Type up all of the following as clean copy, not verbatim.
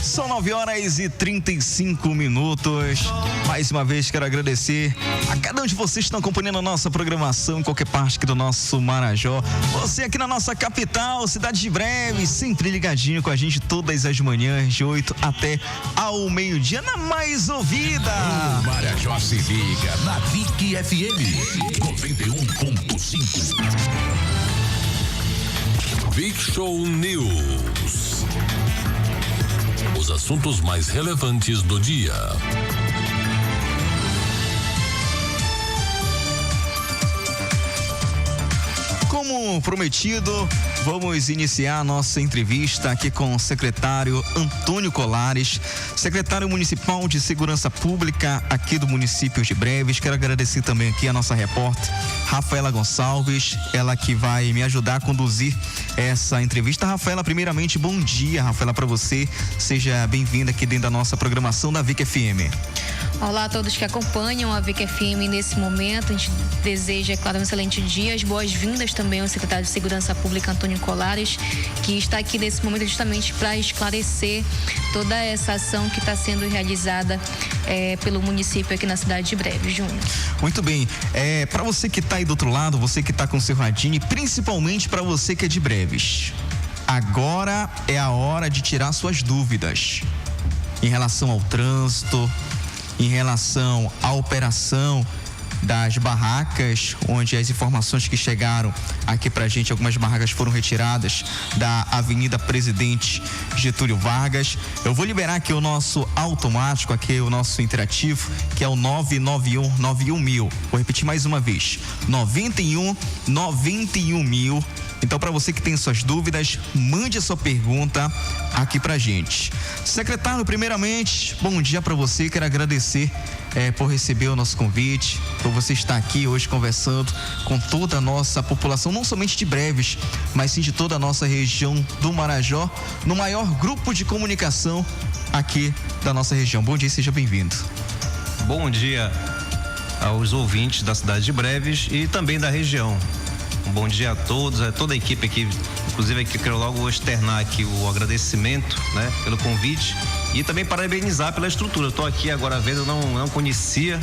São 9h35. Mais uma vez quero agradecer a cada um de vocês que estão acompanhando a nossa programação em qualquer parte aqui do nosso Marajó. Você aqui na nossa capital, cidade de Breves, sempre ligadinho com a gente todas as manhãs, de 8 até ao meio-dia, na mais ouvida. O Marajó se liga na Vic FM 91.5. Vic Show News. Os assuntos mais relevantes do dia. Como prometido, vamos iniciar a nossa entrevista aqui com o secretário Antônio Colares, secretário municipal de Segurança Pública aqui do município de Breves. Quero agradecer também aqui a nossa repórter Rafaela Gonçalves, ela que vai me ajudar a conduzir essa entrevista. Rafaela, primeiramente, bom dia, Rafaela, para você. Seja bem-vinda aqui dentro da nossa programação da Vic FM. Olá a todos que acompanham a Vic FM nesse momento. A gente deseja, claro, um excelente dia. As boas-vindas também ao secretário de Segurança Pública, Antônio Colares, que está aqui nesse momento justamente para esclarecer toda essa ação que está sendo realizada pelo município aqui na cidade de Breves. Júnior. Muito bem. Para você que está aí do outro lado, você que está com o seu radinho, e principalmente para você que é de Breves, agora é a hora de tirar suas dúvidas em relação ao trânsito, em relação à operação das barracas, onde as informações que chegaram aqui pra gente, algumas barracas foram retiradas da Avenida Presidente Getúlio Vargas. Eu vou liberar aqui o nosso automático, aqui o nosso interativo, que é o 991-91.000. Vou repetir mais uma vez, 91-91.000. Então, para você que tem suas dúvidas, mande a sua pergunta aqui pra gente. Secretário, primeiramente, bom dia para você. Quero agradecer por receber o nosso convite, por você estar aqui hoje conversando com toda a nossa população, não somente de Breves, mas sim de toda a nossa região do Marajó, no maior grupo de comunicação aqui da nossa região. Bom dia e seja bem-vindo. Bom dia aos ouvintes da cidade de Breves e também da região. Um bom dia a todos, a toda a equipe aqui, inclusive aqui quero logo externar aqui o agradecimento, né, pelo convite e também parabenizar pela estrutura. Eu estou aqui agora vendo, eu não conhecia,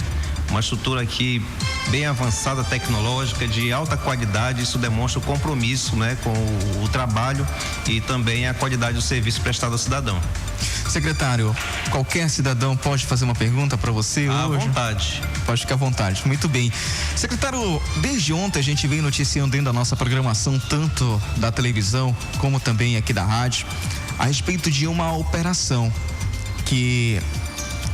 uma estrutura aqui bem avançada, tecnológica, de alta qualidade. Isso demonstra o compromisso, né, com o trabalho e também a qualidade do serviço prestado ao cidadão. Secretário, qualquer cidadão pode fazer uma pergunta para você hoje? À vontade. Pode ficar à vontade. Muito bem. Secretário, desde ontem a gente vem noticiando dentro da nossa programação, tanto da televisão como também aqui da rádio, a respeito de uma operação que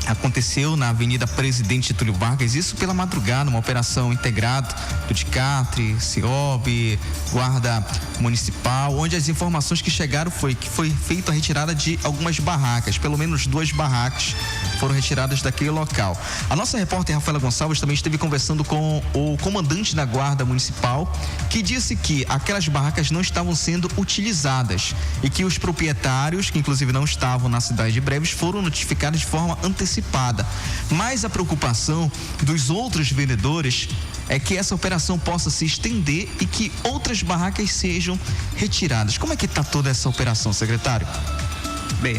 aconteceu na Avenida Presidente Getúlio Vargas, isso pela madrugada, uma operação integrada do DICATRE, CIOB, Guarda Municipal, onde as informações que chegaram foi que foi feita a retirada de algumas barracas, pelo menos 2 barracas foram retiradas daquele local. A nossa repórter Rafaela Gonçalves também esteve conversando com o comandante da Guarda Municipal, que disse que aquelas barracas não estavam sendo utilizadas e que os proprietários, que inclusive não estavam na cidade de Breves, foram notificados de forma antecipada. Mas a preocupação dos outros vendedores é que essa operação possa se estender e que outras barracas sejam retiradas. Como é que está toda essa operação, secretário? Bem,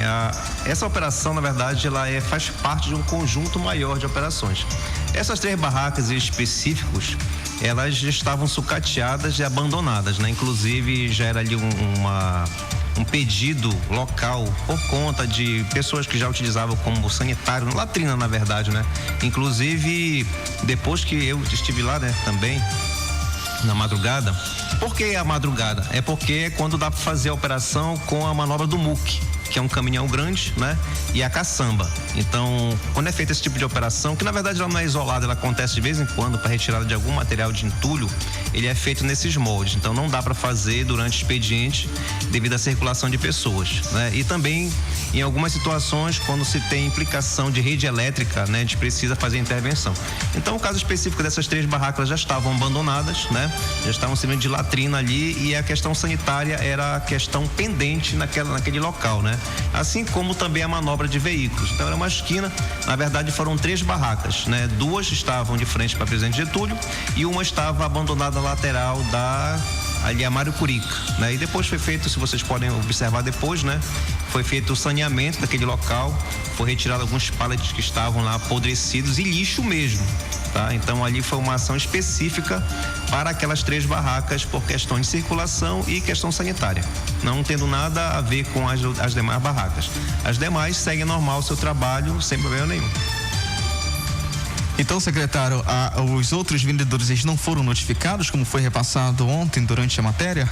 essa operação, na verdade, ela faz parte de um conjunto maior de operações. Essas 3 barracas específicos, elas já estavam sucateadas e abandonadas, né? Inclusive, já era ali um pedido local por conta de pessoas que já utilizavam como sanitário, latrina, na verdade, né? Inclusive, depois que eu estive lá, né, também, na madrugada. Por que a madrugada? É porque é quando dá para fazer a operação com a manobra do MUC, que é um caminhão grande, né? E a caçamba. Então, quando é feito esse tipo de operação, que na verdade ela não é isolada, ela acontece de vez em quando para retirada de algum material de entulho, ele é feito nesses moldes. Então, não dá para fazer durante o expediente devido à circulação de pessoas, né? E também, em algumas situações, quando se tem implicação de rede elétrica, né? A gente precisa fazer intervenção. Então, o caso específico dessas 3 barracas já estavam abandonadas, né? Já estavam servindo de latrina ali e a questão sanitária era a questão pendente naquele local, né? Assim como também a manobra de veículos. Então era uma esquina, na verdade foram 3 barracas, né? 2 estavam de frente para Presidente Getúlio e uma estava abandonada na lateral da ali a Mário Curica, né? E depois foi feito, se vocês podem observar depois, né? Foi feito o saneamento daquele local, foi retirado alguns pallets que estavam lá apodrecidos e lixo mesmo, tá? Então ali foi uma ação específica para aquelas 3 barracas por questão de circulação e questão sanitária, não tendo nada a ver com as demais barracas. As demais seguem normal o seu trabalho sem problema nenhum. Então, secretário, os outros vendedores eles não foram notificados, como foi repassado ontem durante a matéria?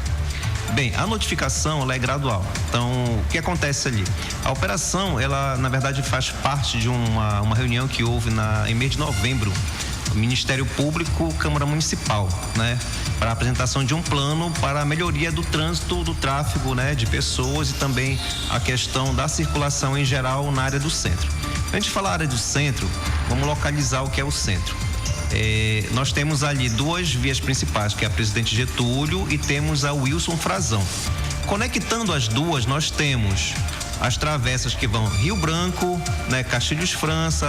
Bem, a notificação ela é gradual. Então, o que acontece ali? A operação, ela na verdade faz parte de uma reunião que houve em mês de novembro, Ministério Público, Câmara Municipal, né? Para a apresentação de um plano para a melhoria do trânsito, do tráfego, né? De pessoas e também a questão da circulação em geral na área do centro. Antes de falar área do centro, vamos localizar o que é o centro. Nós temos ali 2 vias principais, que é a Presidente Getúlio e temos a Wilson Frazão. Conectando as duas, nós temos as travessas que vão Rio Branco, né, Castilhos França,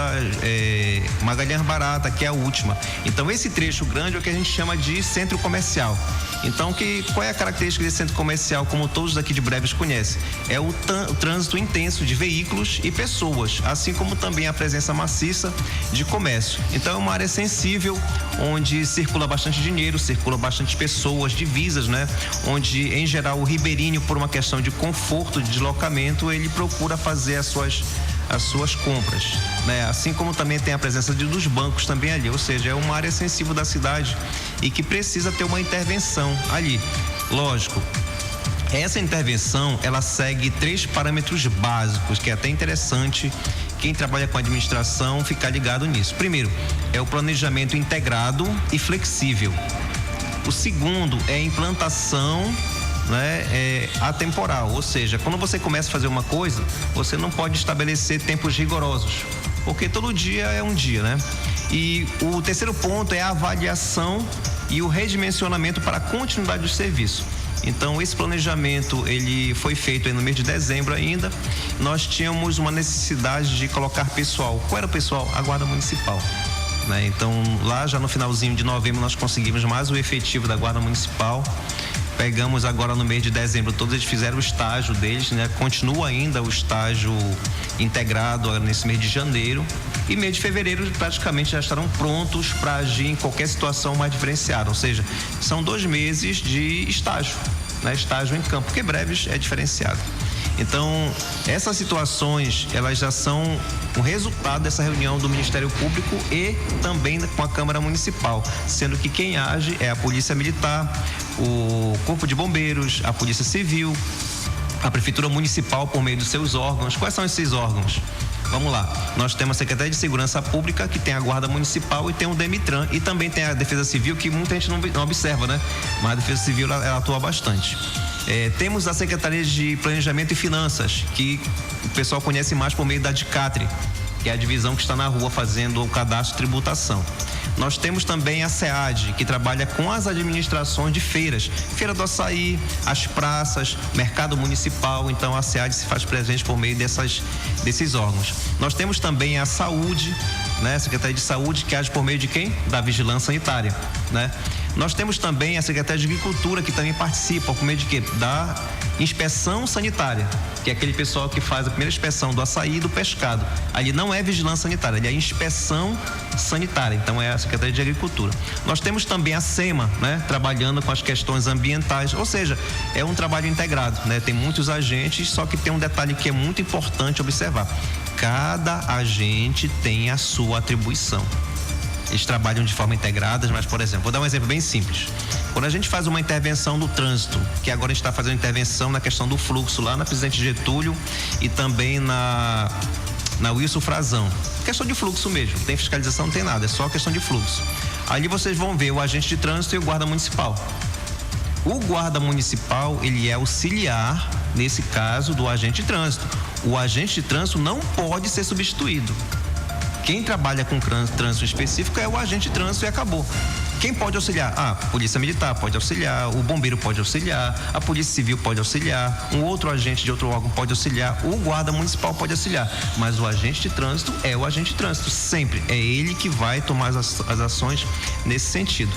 Magalhães Barata, que é a última. Então esse trecho grande é o que a gente chama de centro comercial. Então qual é a característica desse centro comercial, como todos aqui de Breves conhecem? É o trânsito intenso de veículos e pessoas, assim como também a presença maciça de comércio. Então é uma área sensível, onde circula bastante dinheiro, circula bastante pessoas, divisas, né? Onde em geral o ribeirinho, por uma questão de conforto, de deslocamento, ele procura fazer as suas compras, né? Assim como também tem a presença dos bancos também ali, ou seja, é uma área sensível da cidade e que precisa ter uma intervenção ali. Lógico, essa intervenção, ela segue 3 parâmetros básicos, que é até interessante quem trabalha com administração ficar ligado nisso. Primeiro, é o planejamento integrado e flexível. O segundo é a implantação, né, atemporal, ou seja, quando você começa a fazer uma coisa, você não pode estabelecer tempos rigorosos, porque todo dia é um dia, né? E o terceiro ponto é a avaliação e o redimensionamento para a continuidade do serviço. Então esse planejamento ele foi feito no mês de dezembro ainda. Nós tínhamos uma necessidade de colocar pessoal. Qual era o pessoal? A Guarda Municipal, né? Então lá já no finalzinho de novembro nós conseguimos mais o efetivo da Guarda Municipal. Pegamos agora no mês de dezembro, todos eles fizeram o estágio deles, né? Continua ainda o estágio integrado nesse mês de janeiro. E mês de fevereiro praticamente já estarão prontos para agir em qualquer situação mais diferenciada. Ou seja, são 2 meses de estágio, né? Estágio em campo, porque Breves é diferenciado. Então, essas situações, elas já são o resultado dessa reunião do Ministério Público e também com a Câmara Municipal, sendo que quem age é a Polícia Militar, o Corpo de Bombeiros, a Polícia Civil, a Prefeitura Municipal por meio dos seus órgãos. Quais são esses órgãos? Vamos lá, nós temos a Secretaria de Segurança Pública, que tem a Guarda Municipal e tem o Demitran, e também tem a Defesa Civil, que muita gente não observa, né? Mas a Defesa Civil ela atua bastante. Temos a Secretaria de Planejamento e Finanças, que o pessoal conhece mais por meio da DICATRE, que é a divisão que está na rua fazendo o cadastro de tributação. Nós temos também a SEAD, que trabalha com as administrações de feiras, Feira do Açaí, as praças, Mercado Municipal. Então a SEAD se faz presente por meio desses órgãos. Nós temos também a Saúde, né? A Secretaria de Saúde, que age por meio de quem? Da Vigilância Sanitária, né? Nós temos também a Secretaria de Agricultura, que também participa por meio de quê? Da inspeção sanitária, que é aquele pessoal que faz a primeira inspeção do açaí e do pescado. Ali não é vigilância sanitária, ali é inspeção sanitária, então é a Secretaria de Agricultura. Nós temos também a SEMA, né? Trabalhando com as questões ambientais, ou seja, é um trabalho integrado, né? Tem muitos agentes, só que tem um detalhe que é muito importante observar. Cada agente tem a sua atribuição. Eles trabalham de forma integrada, mas, por exemplo, vou dar um exemplo bem simples. Quando a gente faz uma intervenção no trânsito, que agora a gente está fazendo intervenção na questão do fluxo lá na Presidente Getúlio e também na Wilson Frazão. Questão de fluxo mesmo, não tem fiscalização, não tem nada, é só questão de fluxo. Ali vocês vão ver o agente de trânsito e o guarda municipal. O guarda municipal, ele é auxiliar, nesse caso, do agente de trânsito. O agente de trânsito não pode ser substituído. Quem trabalha com trânsito específico é o agente de trânsito e acabou. Quem pode auxiliar? A Polícia Militar pode auxiliar, o Bombeiro pode auxiliar, a Polícia Civil pode auxiliar, um outro agente de outro órgão pode auxiliar, o Guarda Municipal pode auxiliar. Mas o agente de trânsito é o agente de trânsito, sempre. É ele que vai tomar as ações nesse sentido.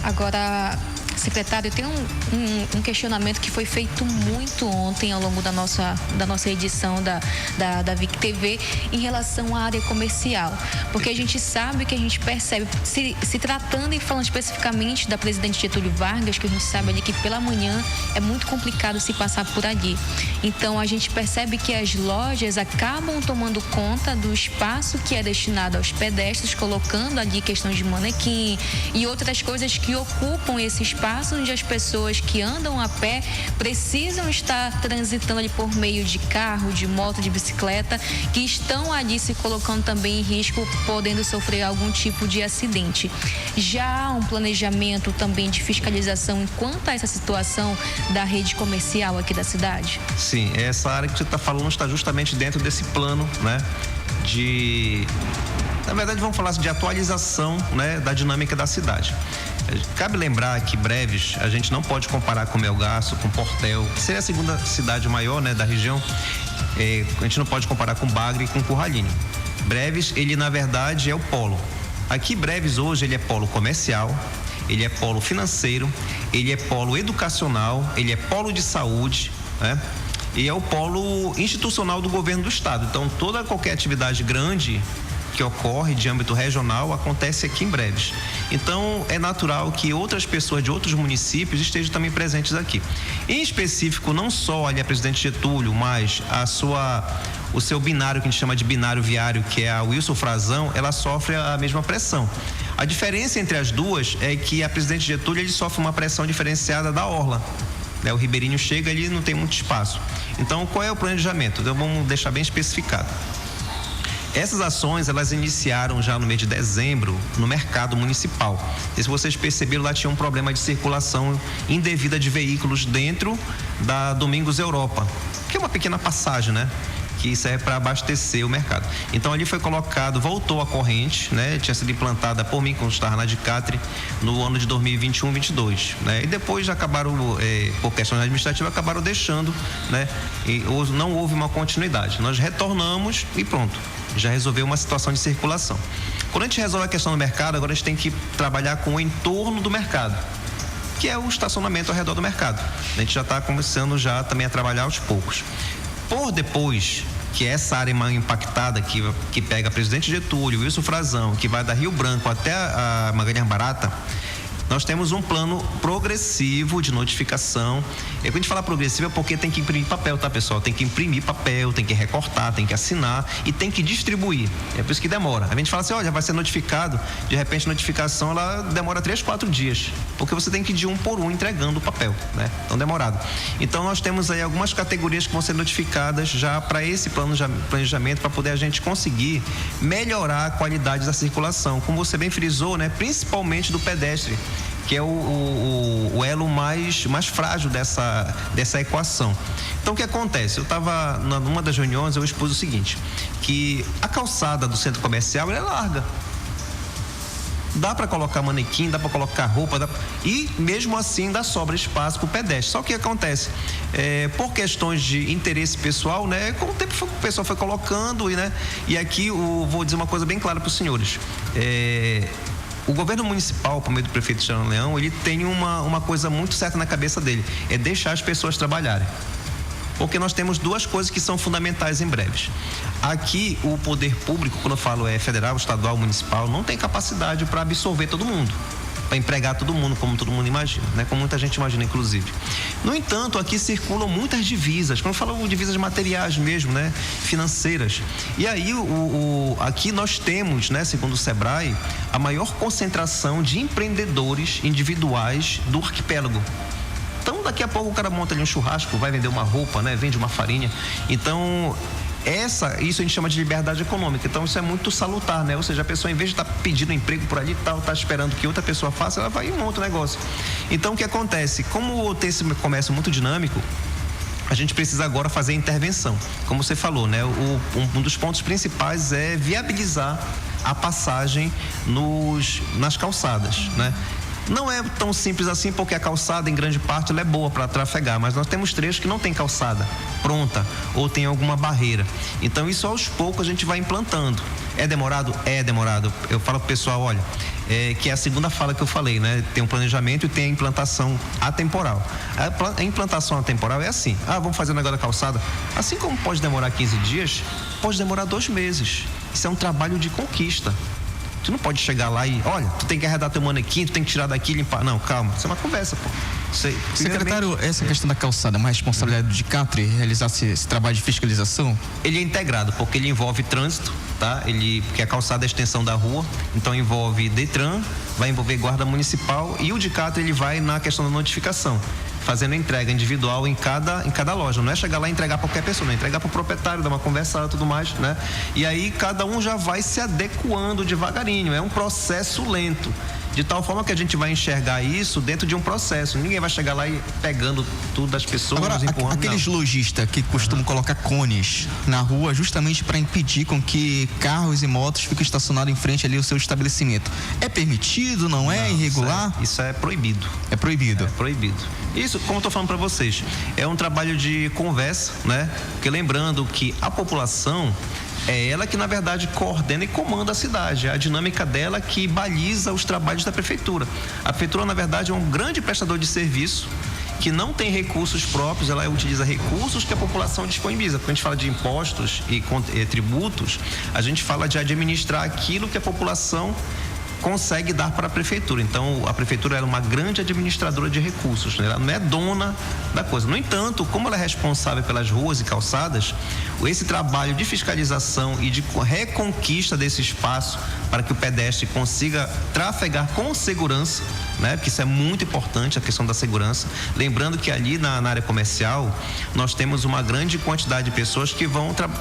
Agora, Secretário, tem um questionamento que foi feito muito ontem ao longo da nossa edição da VIC TV em relação à área comercial, porque a gente sabe que a gente percebe, se tratando e falando especificamente da Presidente Getúlio Vargas, que a gente sabe ali que pela manhã é muito complicado se passar por ali. Então a gente percebe que as lojas acabam tomando conta do espaço que é destinado aos pedestres, colocando ali questões de manequim e outras coisas que ocupam esse espaço onde as pessoas que andam a pé precisam estar transitando ali por meio de carro, de moto, de bicicleta, que estão ali se colocando também em risco, podendo sofrer algum tipo de acidente. Já há um planejamento também de fiscalização quanto a essa situação da rede comercial aqui da cidade? Sim, essa área que você está falando está justamente dentro desse plano, né? Na verdade, vamos falar de atualização, né, da dinâmica da cidade. Cabe lembrar que Breves, a gente não pode comparar com Melgaço, com Portel, que seria a segunda cidade maior, né, da região. A gente não pode comparar com Bagre e com Curralinho. Breves, ele na verdade é o polo. Aqui Breves hoje ele é polo comercial, ele é polo financeiro, ele é polo educacional, ele é polo de saúde, né? E é o polo institucional do governo do estado. Então qualquer atividade grande que ocorre de âmbito regional acontece aqui em Breves. Então é natural que outras pessoas de outros municípios estejam também presentes aqui. Em específico, não só ali a Presidente Getúlio, mas o seu binário, que a gente chama de binário viário, que é a Wilson Frazão, ela sofre a mesma pressão. A diferença entre as duas é que a Presidente Getúlio ele sofre uma pressão diferenciada da orla. O Ribeirinho chega ali, não tem muito espaço. Então, qual é o planejamento? Então, vamos deixar bem especificado. Essas ações, elas iniciaram já no mês de dezembro no mercado municipal. E se vocês perceberam, lá tinha um problema de circulação indevida de veículos dentro da Domingos Europa, que é uma pequena passagem, né? Que serve para abastecer o mercado. Então ali foi colocado, voltou a corrente, né? Tinha sido implantada por mim, quando estava na Dicatri, no ano de 2021-22, né? E depois acabaram, por questões administrativas, acabaram deixando, né? E não houve uma continuidade. Nós retornamos e pronto, já resolveu uma situação de circulação. Quando a gente resolve a questão do mercado, agora a gente tem que trabalhar com o entorno do mercado, que é o estacionamento ao redor do mercado. A gente já está começando já também a trabalhar aos poucos. Por depois, que é essa área mais impactada, que pega a Presidente Getúlio, Wilson Frazão, que vai da Rio Branco até a Magalhães Barata, nós temos um plano progressivo de notificação. Quando a gente fala progressivo é porque tem que imprimir papel, tá, pessoal? Tem que imprimir papel, tem que recortar, tem que assinar e tem que distribuir. É por isso que demora. A gente fala assim, olha, vai ser notificado, de repente a notificação ela demora 3-4 dias, porque você tem que ir de um por um entregando o papel, né? Então demorado. Então nós temos aí algumas categorias que vão ser notificadas já para esse planejamento, para poder a gente conseguir melhorar a qualidade da circulação, como você bem frisou, né? Principalmente do pedestre, que é o elo mais frágil dessa equação. Então, o que acontece? Eu estava numa das reuniões, eu expus o seguinte, que a calçada do centro comercial ela é larga. Dá para colocar manequim, dá para colocar roupa, e mesmo assim ainda sobra espaço para o pedestre. Só que o que acontece? Por questões de interesse pessoal, né? Com o tempo o pessoal foi colocando, né? E aqui vou dizer uma coisa bem clara para os senhores. O governo municipal, por meio do prefeito Jean Leão, ele tem uma coisa muito certa na cabeça dele, é deixar as pessoas trabalharem. Porque nós temos duas coisas que são fundamentais em Breves. Aqui, o poder público, quando eu falo federal, estadual, municipal, não tem capacidade para absorver todo mundo, para empregar todo mundo, como todo mundo imagina, né? Como muita gente imagina, inclusive. No entanto, aqui circulam muitas divisas, quando eu falo divisas materiais mesmo, né? Financeiras. E aí, aqui nós temos, né? Segundo o Sebrae, a maior concentração de empreendedores individuais do arquipélago. Então, daqui a pouco o cara monta ali um churrasco, vai vender uma roupa, né? Vende uma farinha. Então, isso a gente chama de liberdade econômica. Então, isso é muito salutar, né? Ou seja, a pessoa, em vez de estar pedindo emprego por ali e tal, está esperando que outra pessoa faça, ela vai e monta o negócio. Então, o que acontece? Como tem esse comércio muito dinâmico, a gente precisa agora fazer intervenção. Como você falou, né? Um dos pontos principais é viabilizar a passagem nas calçadas, né? Não é tão simples assim, porque a calçada, em grande parte, ela é boa para trafegar, mas nós temos trechos que não tem calçada pronta ou tem alguma barreira. Então, isso aos poucos a gente vai implantando. É demorado? É demorado. Eu falo pro pessoal, olha, que é a segunda fala que eu falei, né? Tem um planejamento e tem a implantação atemporal. A implantação atemporal é assim, vamos fazer o negócio da calçada. Assim como pode demorar 15 dias, pode demorar 2 meses. Isso é um trabalho de conquista. Tu não pode chegar lá e, olha, tu tem que arredar teu manequim, tu tem que tirar daqui e limpar. Não, calma, isso é uma conversa, pô. Secretário, essa questão da calçada é uma responsabilidade do CATRE realizar esse trabalho de fiscalização? Ele é integrado, porque ele envolve trânsito, tá? Porque a calçada é a extensão da rua, então envolve DETRAN, vai envolver guarda municipal e o de CATRE ele vai na questão da notificação, fazendo entrega individual em cada loja. Não é chegar lá e entregar para qualquer pessoa, não é entregar para o proprietário, dar uma conversada e tudo mais, né? E aí cada um já vai se adequando devagarinho, é um processo lento. De tal forma que a gente vai enxergar isso dentro de um processo. Ninguém vai chegar lá e pegando tudo das pessoas, agora, empurrando. Aqueles lojistas que costumam colocar cones na rua justamente para impedir com que carros e motos fiquem estacionados em frente ali ao seu estabelecimento. É permitido, não é? Irregular? Isso é proibido. É proibido? É proibido. Isso, como eu estou falando para vocês, é um trabalho de conversa, né? Porque lembrando que a população é ela que, na verdade, coordena e comanda a cidade. É a dinâmica dela que baliza os trabalhos da prefeitura. A prefeitura, na verdade, é um grande prestador de serviço que não tem recursos próprios, ela utiliza recursos que a população disponibiliza. Quando a gente fala de impostos e tributos, a gente fala de administrar aquilo que a população consegue dar para a prefeitura. Então, a prefeitura é uma grande administradora de recursos, né? Ela não é dona da coisa. No entanto, como ela é responsável pelas ruas e calçadas, esse trabalho de fiscalização e de reconquista desse espaço para que o pedestre consiga trafegar com segurança, né? Porque isso é muito importante, a questão da segurança. Lembrando que ali na área comercial, nós temos uma grande quantidade de pessoas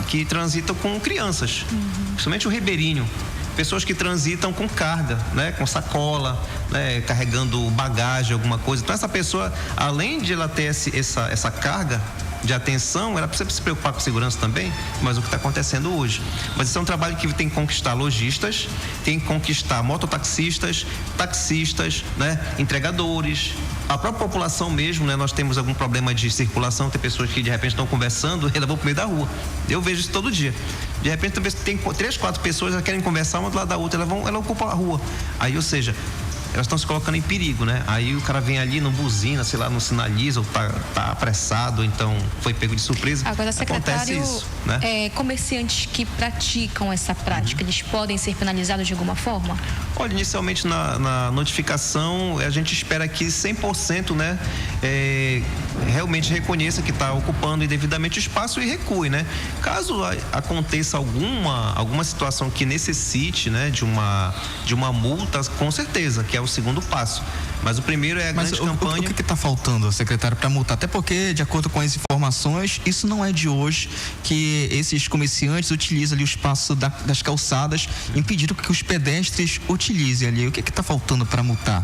que transitam com crianças, principalmente o ribeirinho. Pessoas que transitam com carga, né? Com sacola, né? Carregando bagagem, alguma coisa. Então, essa pessoa, além de ela ter essa carga de atenção, ela precisa se preocupar com segurança também, mas o que está acontecendo hoje. Mas isso é um trabalho que tem que conquistar lojistas, tem que conquistar mototaxistas, taxistas, né? Entregadores, a própria população mesmo, né? Nós temos algum problema de circulação, tem pessoas que de repente estão conversando e elas vão pro meio da rua. Eu vejo isso todo dia. De repente tem 3, 4 pessoas que querem conversar uma do lado da outra, ela ocupa a rua. Aí, ou seja, elas estão se colocando em perigo, né? Aí o cara vem ali, não buzina, sei lá, não sinaliza, ou tá apressado, então foi pego de surpresa. Agora, secretário, acontece isso, né? Comerciantes que praticam essa prática, eles podem ser penalizados de alguma forma? Olha, inicialmente na notificação, a gente espera que 100%, né, realmente reconheça que está ocupando indevidamente o espaço e recue, né? Caso aconteça alguma situação que necessite, né, de uma multa, com certeza, que é o segundo passo. Mas o primeiro é a grande campanha. O que está faltando, secretário, para multar? Até porque, de acordo com as informações, isso não é de hoje que esses comerciantes utilizam ali o espaço das calçadas, impedindo que os pedestres utilizem ali. O que está faltando para multar?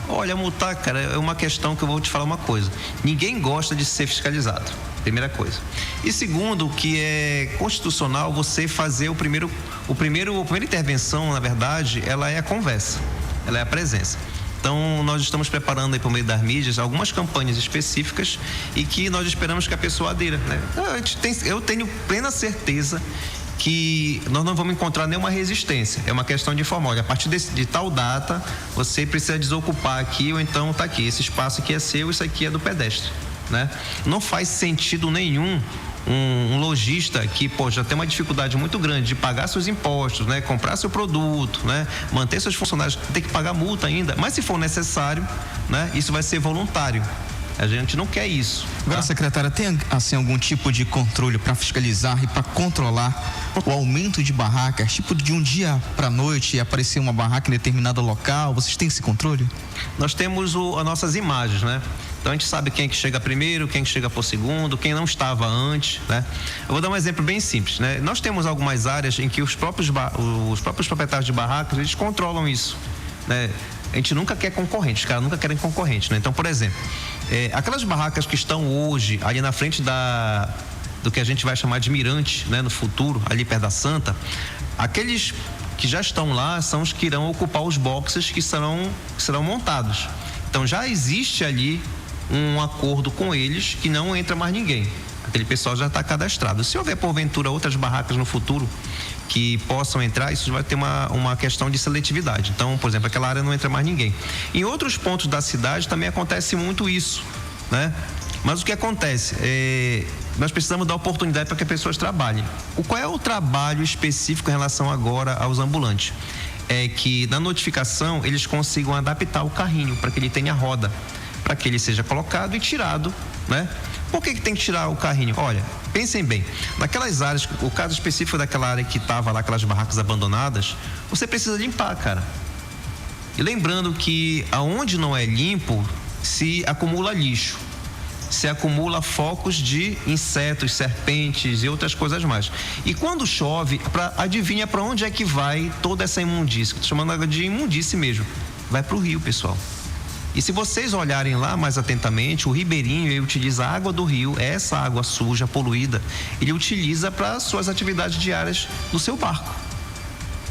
Olha, multar, cara, é uma questão que eu vou te falar uma coisa. Ninguém gosta de ser fiscalizado. Primeira coisa. E segundo, que é constitucional você fazer a primeira intervenção, na verdade, ela é a conversa, ela é a presença. Então, nós estamos preparando aí por meio das mídias algumas campanhas específicas e que nós esperamos que a pessoa adira, né? Eu tenho plena certeza que nós não vamos encontrar nenhuma resistência. É uma questão de informar. Olha, a partir de tal data, você precisa desocupar aqui ou então tá aqui. Esse espaço aqui é seu, isso aqui é do pedestre, né? Não faz sentido nenhum um lojista que, já tem uma dificuldade muito grande de pagar seus impostos, né? Comprar seu produto, né? Manter seus funcionários, tem que pagar multa ainda. Mas se for necessário, né? Isso vai ser voluntário. A gente não quer isso. Agora, secretária, tem assim algum tipo de controle para fiscalizar e para controlar o aumento de barracas? Tipo, de um dia para a noite aparecer uma barraca em determinado local, vocês têm esse controle? Nós temos as nossas imagens, né? Então a gente sabe quem é que chega primeiro, quem é que chega por segundo, quem não estava antes, né? Eu vou dar um exemplo bem simples, né? Nós temos algumas áreas em que os próprios proprietários de barracas, eles controlam isso, né? A gente nunca quer concorrente, os caras nunca querem concorrente, né? Então, por exemplo, aquelas barracas que estão hoje ali na frente do que a gente vai chamar de mirante, né? No futuro, ali perto da Santa, aqueles que já estão lá são os que irão ocupar os boxes que serão montados. Então já existe ali um acordo com eles que não entra mais ninguém. Aquele pessoal já está cadastrado. Se houver, porventura, outras barracas no futuro que possam entrar, isso vai ter uma questão de seletividade. Então, por exemplo, aquela área não entra mais ninguém. Em outros pontos da cidade também acontece muito isso, né? Mas o que acontece? Nós precisamos dar oportunidade para que as pessoas trabalhem. Qual é o trabalho específico em relação agora aos ambulantes? É que na notificação eles consigam adaptar o carrinho para que ele tenha roda, para que ele seja colocado e tirado, né? Por que tem que tirar o carrinho? Olha, pensem bem, naquelas áreas, o caso específico daquela área que estava lá, aquelas barracas abandonadas, você precisa limpar, cara. E lembrando que aonde não é limpo, se acumula lixo, se acumula focos de insetos, serpentes e outras coisas mais. E quando chove, adivinha para onde é que vai toda essa imundície? Estou chamando de imundície mesmo. Vai para o rio, pessoal. E se vocês olharem lá mais atentamente, o ribeirinho, ele utiliza a água do rio, essa água suja, poluída, ele utiliza para suas atividades diárias no seu barco,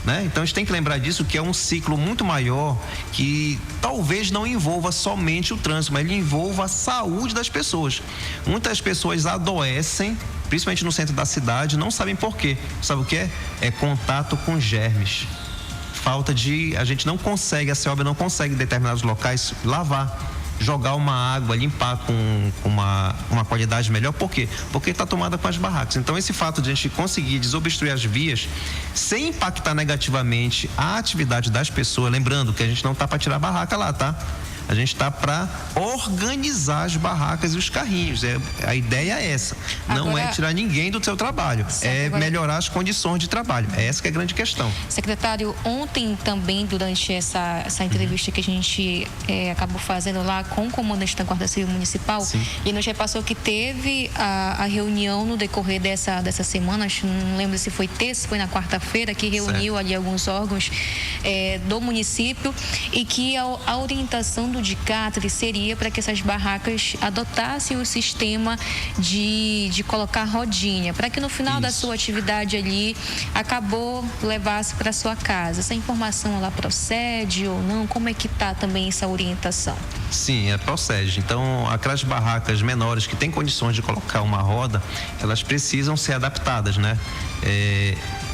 né? Então a gente tem que lembrar disso, que é um ciclo muito maior, que talvez não envolva somente o trânsito, mas ele envolva a saúde das pessoas. Muitas pessoas adoecem, principalmente no centro da cidade, não sabem por quê. Sabe o que é? É contato com germes. A gente não consegue, a CEOB não consegue em determinados locais lavar, jogar uma água, limpar com uma qualidade melhor. Por quê? Porque está tomada com as barracas. Então esse fato de a gente conseguir desobstruir as vias sem impactar negativamente a atividade das pessoas, lembrando que a gente não está para tirar a barraca lá, tá? A gente está para organizar as barracas e os carrinhos. A ideia é essa. Não é tirar ninguém do seu trabalho. É melhorar as condições de trabalho. Essa que é a grande questão. Secretário, ontem também, durante essa entrevista que a gente acabou fazendo lá com o comandante da Guarda Civil Municipal, sim, e nos repassou que teve a reunião no decorrer dessa semana, não lembro se foi terça, foi na quarta-feira, que reuniu ali alguns órgãos do município, e que a orientação do DICATRI seria para que essas barracas adotassem o sistema de colocar rodinha, para que no final da sua atividade ali levasse para sua casa. Essa informação ela procede ou não? Como é que está também essa orientação? Sim, procede. Então, aquelas barracas menores que têm condições de colocar uma roda, elas precisam ser adaptadas, né?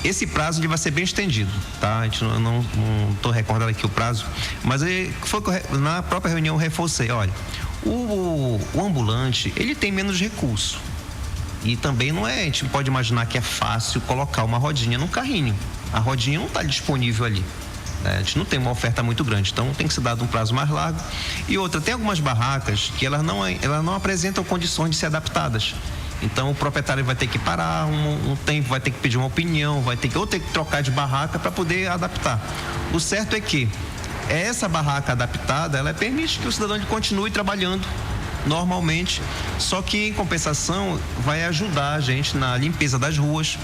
Esse prazo ele vai ser bem estendido, tá? A gente não estou recordando aqui o prazo, mas na própria reunião eu reforcei, olha, o ambulante, ele tem menos recurso. E também a gente pode imaginar que é fácil colocar uma rodinha no carrinho. A rodinha não está disponível ali. A gente não tem uma oferta muito grande, então tem que ser dado um prazo mais largo. E outra, tem algumas barracas que elas não apresentam condições de ser adaptadas. Então o proprietário vai ter que parar um tempo, vai ter que pedir uma opinião, vai ter que trocar de barraca para poder adaptar. O certo é que essa barraca adaptada, ela permite que o cidadão continue trabalhando normalmente, só que em compensação vai ajudar a gente na limpeza das ruas,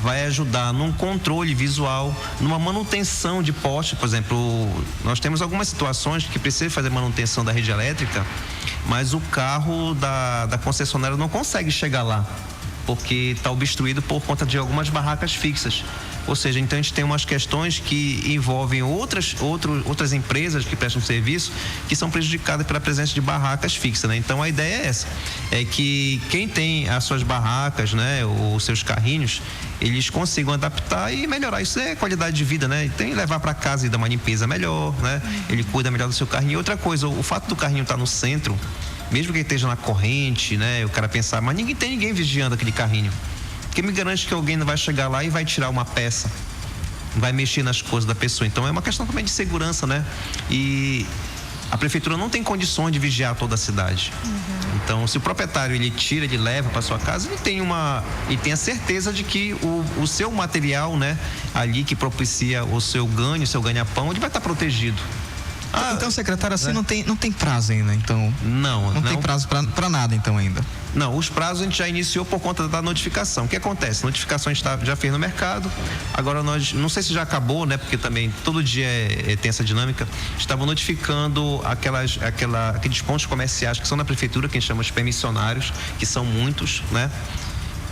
vai ajudar num controle visual, numa manutenção de poste. Por exemplo, nós temos algumas situações que precisa fazer manutenção da rede elétrica, mas o carro da concessionária não consegue chegar lá, porque está obstruído por conta de algumas barracas fixas. Ou seja, então a gente tem umas questões que envolvem outras empresas que prestam serviço que são prejudicadas pela presença de barracas fixas, né? Então a ideia é essa, é que quem tem as suas barracas, né, os seus carrinhos, eles consigam adaptar e melhorar. Isso é qualidade de vida, né? Tem que levar para casa e dar uma limpeza melhor, né? Ele cuida melhor do seu carrinho. E outra coisa, o fato do carrinho estar no centro, mesmo que ele esteja na corrente, né? O cara pensar, mas tem ninguém vigiando aquele carrinho. Porque me garante que alguém não vai chegar lá e vai tirar uma peça, vai mexer nas coisas da pessoa. Então é uma questão também de segurança, né? E a prefeitura não tem condições de vigiar toda a cidade. Então, se o proprietário ele tira, ele leva para sua casa, ele tem a certeza de que o seu material, né, ali que propicia o seu ganha-pão, ele vai estar protegido. Então, secretário, assim não tem prazo ainda, então? Não tem prazo para nada, então, ainda? Não, os prazos a gente já iniciou por conta da notificação. O que acontece? Notificação a gente já fez no mercado, agora nós, não sei se já acabou, né, porque também todo dia tem essa dinâmica, estavam notificando aqueles pontos comerciais que são da prefeitura, que a gente chama de permissionários, que são muitos, né?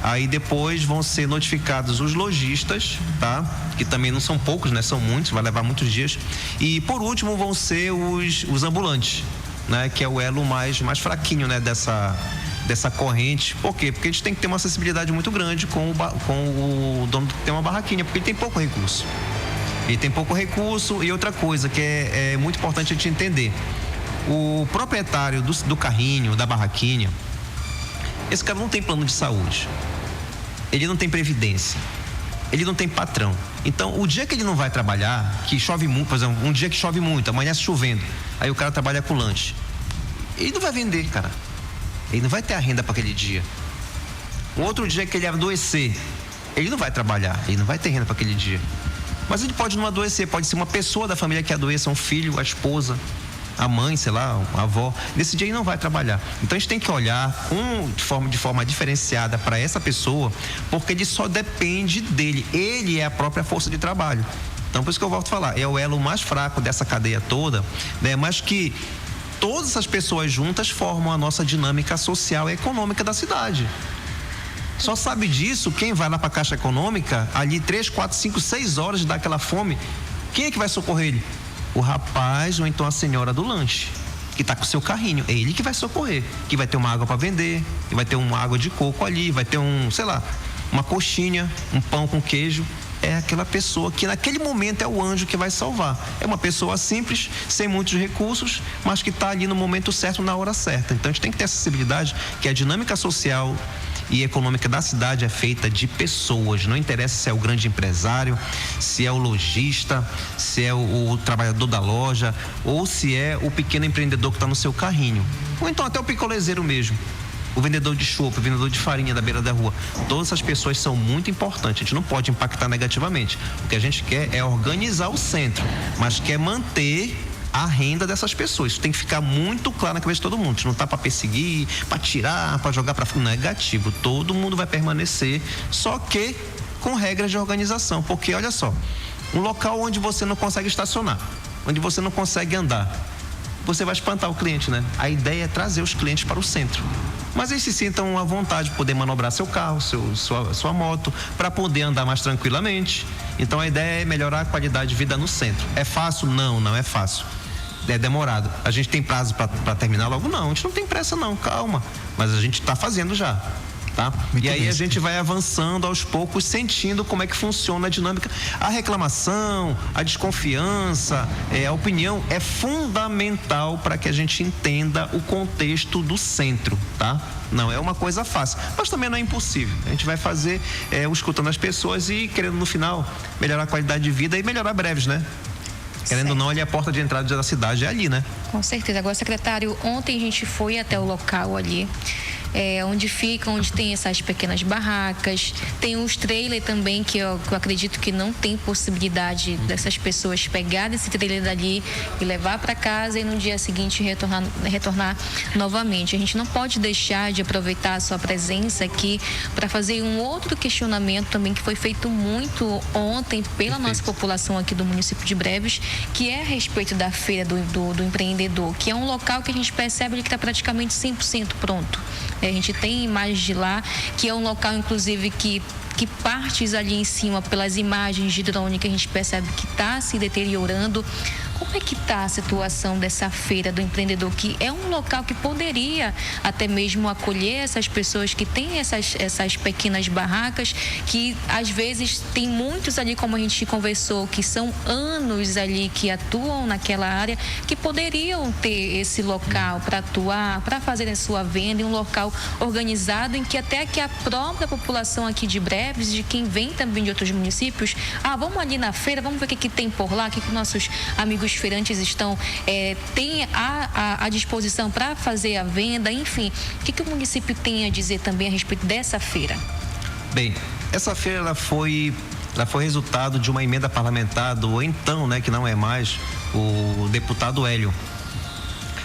Aí depois vão ser notificados os lojistas, tá? Que também não são poucos, né? São muitos, vai levar muitos dias. E por último vão ser os ambulantes, né? Que é o elo mais fraquinho, né? Dessa corrente. Por quê? Porque a gente tem que ter uma acessibilidade muito grande com o dono que tem uma barraquinha, porque ele tem pouco recurso. Ele tem pouco recurso. E outra coisa que é muito importante a gente entender: o proprietário do carrinho, da barraquinha, esse cara não tem plano de saúde, ele não tem previdência, ele não tem patrão. Então, o dia que ele não vai trabalhar, que chove muito, por exemplo, um dia que chove muito, amanhece chovendo, aí o cara trabalha com lanche, ele não vai vender, cara. Ele não vai ter a renda para aquele dia. Um outro dia que ele adoecer, ele não vai trabalhar, ele não vai ter renda para aquele dia. Mas ele pode não adoecer, pode ser uma pessoa da família que adoeça, um filho, a esposa, a mãe, sei lá, a avó. Nesse dia ele não vai trabalhar. Então a gente tem que olhar de forma diferenciada para essa pessoa, porque ele só depende dele. Ele é a própria força de trabalho. Então por isso que eu volto a falar, é o elo mais fraco dessa cadeia toda, né? Mas que todas essas pessoas juntas formam a nossa dinâmica social e econômica da cidade. Só sabe disso quem vai lá para a Caixa Econômica, ali 3, 4, 5, 6 horas de dar aquela fome. Quem é que vai socorrer ele? O rapaz ou então a senhora do lanche, que está com o seu carrinho. É ele que vai socorrer, que vai ter uma água para vender, que vai ter uma água de coco ali, vai ter uma coxinha, um pão com queijo. É aquela pessoa que naquele momento é o anjo que vai salvar. É uma pessoa simples, sem muitos recursos, mas que está ali no momento certo, na hora certa. Então a gente tem que ter acessibilidade, que a dinâmica social e econômica da cidade é feita de pessoas. Não interessa se é o grande empresário, se é o lojista, se é o trabalhador da loja, ou se é o pequeno empreendedor que está no seu carrinho, ou então até o picolezeiro mesmo, o vendedor de chopp, o vendedor de farinha da beira da rua. Todas essas pessoas são muito importantes. A gente não pode impactar negativamente. O que a gente quer é organizar o centro, mas quer manter a renda dessas pessoas. Isso tem que ficar muito claro na cabeça de todo mundo. A gente não está para perseguir, para tirar, para jogar para fora. Não é negativo. Todo mundo vai permanecer, só que com regras de organização. Porque, olha só, um local onde você não consegue estacionar, onde você não consegue andar, você vai espantar o cliente, né? A ideia é trazer os clientes para o centro. Mas eles se sintam à vontade de poder manobrar seu carro, sua moto, para poder andar mais tranquilamente. Então a ideia é melhorar a qualidade de vida no centro. É fácil? Não é fácil. É demorado. A gente tem prazo para terminar logo? Não, a gente não tem pressa não, calma. Mas a gente está fazendo já. Tá? E aí a gente vai avançando aos poucos, sentindo como é que funciona a dinâmica. A reclamação, a desconfiança, a opinião é fundamental para que a gente entenda o contexto do centro, tá? Não é uma coisa fácil, mas também não é impossível. A gente vai fazer escutando as pessoas e querendo no final melhorar a qualidade de vida e melhorar breves, né? Querendo ou não, ali a porta de entrada da cidade é ali, né? Com certeza. Agora, secretário, ontem a gente foi até o local ali, onde tem essas pequenas barracas, tem uns trailers também que eu acredito que não tem possibilidade dessas pessoas pegarem esse trailer dali e levar para casa e no dia seguinte retornar novamente. A gente não pode deixar de aproveitar a sua presença aqui para fazer um outro questionamento também que foi feito muito ontem pela nossa população aqui do município de Breves, que é a respeito da feira do empreendedor, que é um local que a gente percebe que está praticamente 100% pronto. A gente tem imagens de lá, que é um local, inclusive, que partes ali em cima, pelas imagens de drone, que a gente percebe que está se deteriorando. Como é que está a situação dessa feira do empreendedor, que é um local que poderia até mesmo acolher essas pessoas que têm essas pequenas barracas, que às vezes tem muitos ali, como a gente conversou, que são anos ali que atuam naquela área, que poderiam ter esse local para atuar, para fazer a sua venda, em um local organizado em que até que a própria população aqui de Breves, de quem vem também de outros municípios, vamos ali na feira, vamos ver o que tem por lá, o que nossos amigos feirantes têm à disposição para fazer a venda, enfim. O que o município tem a dizer também a respeito dessa feira? Bem, essa feira ela foi resultado de uma emenda parlamentar do então, né, que não é mais, o deputado Hélio.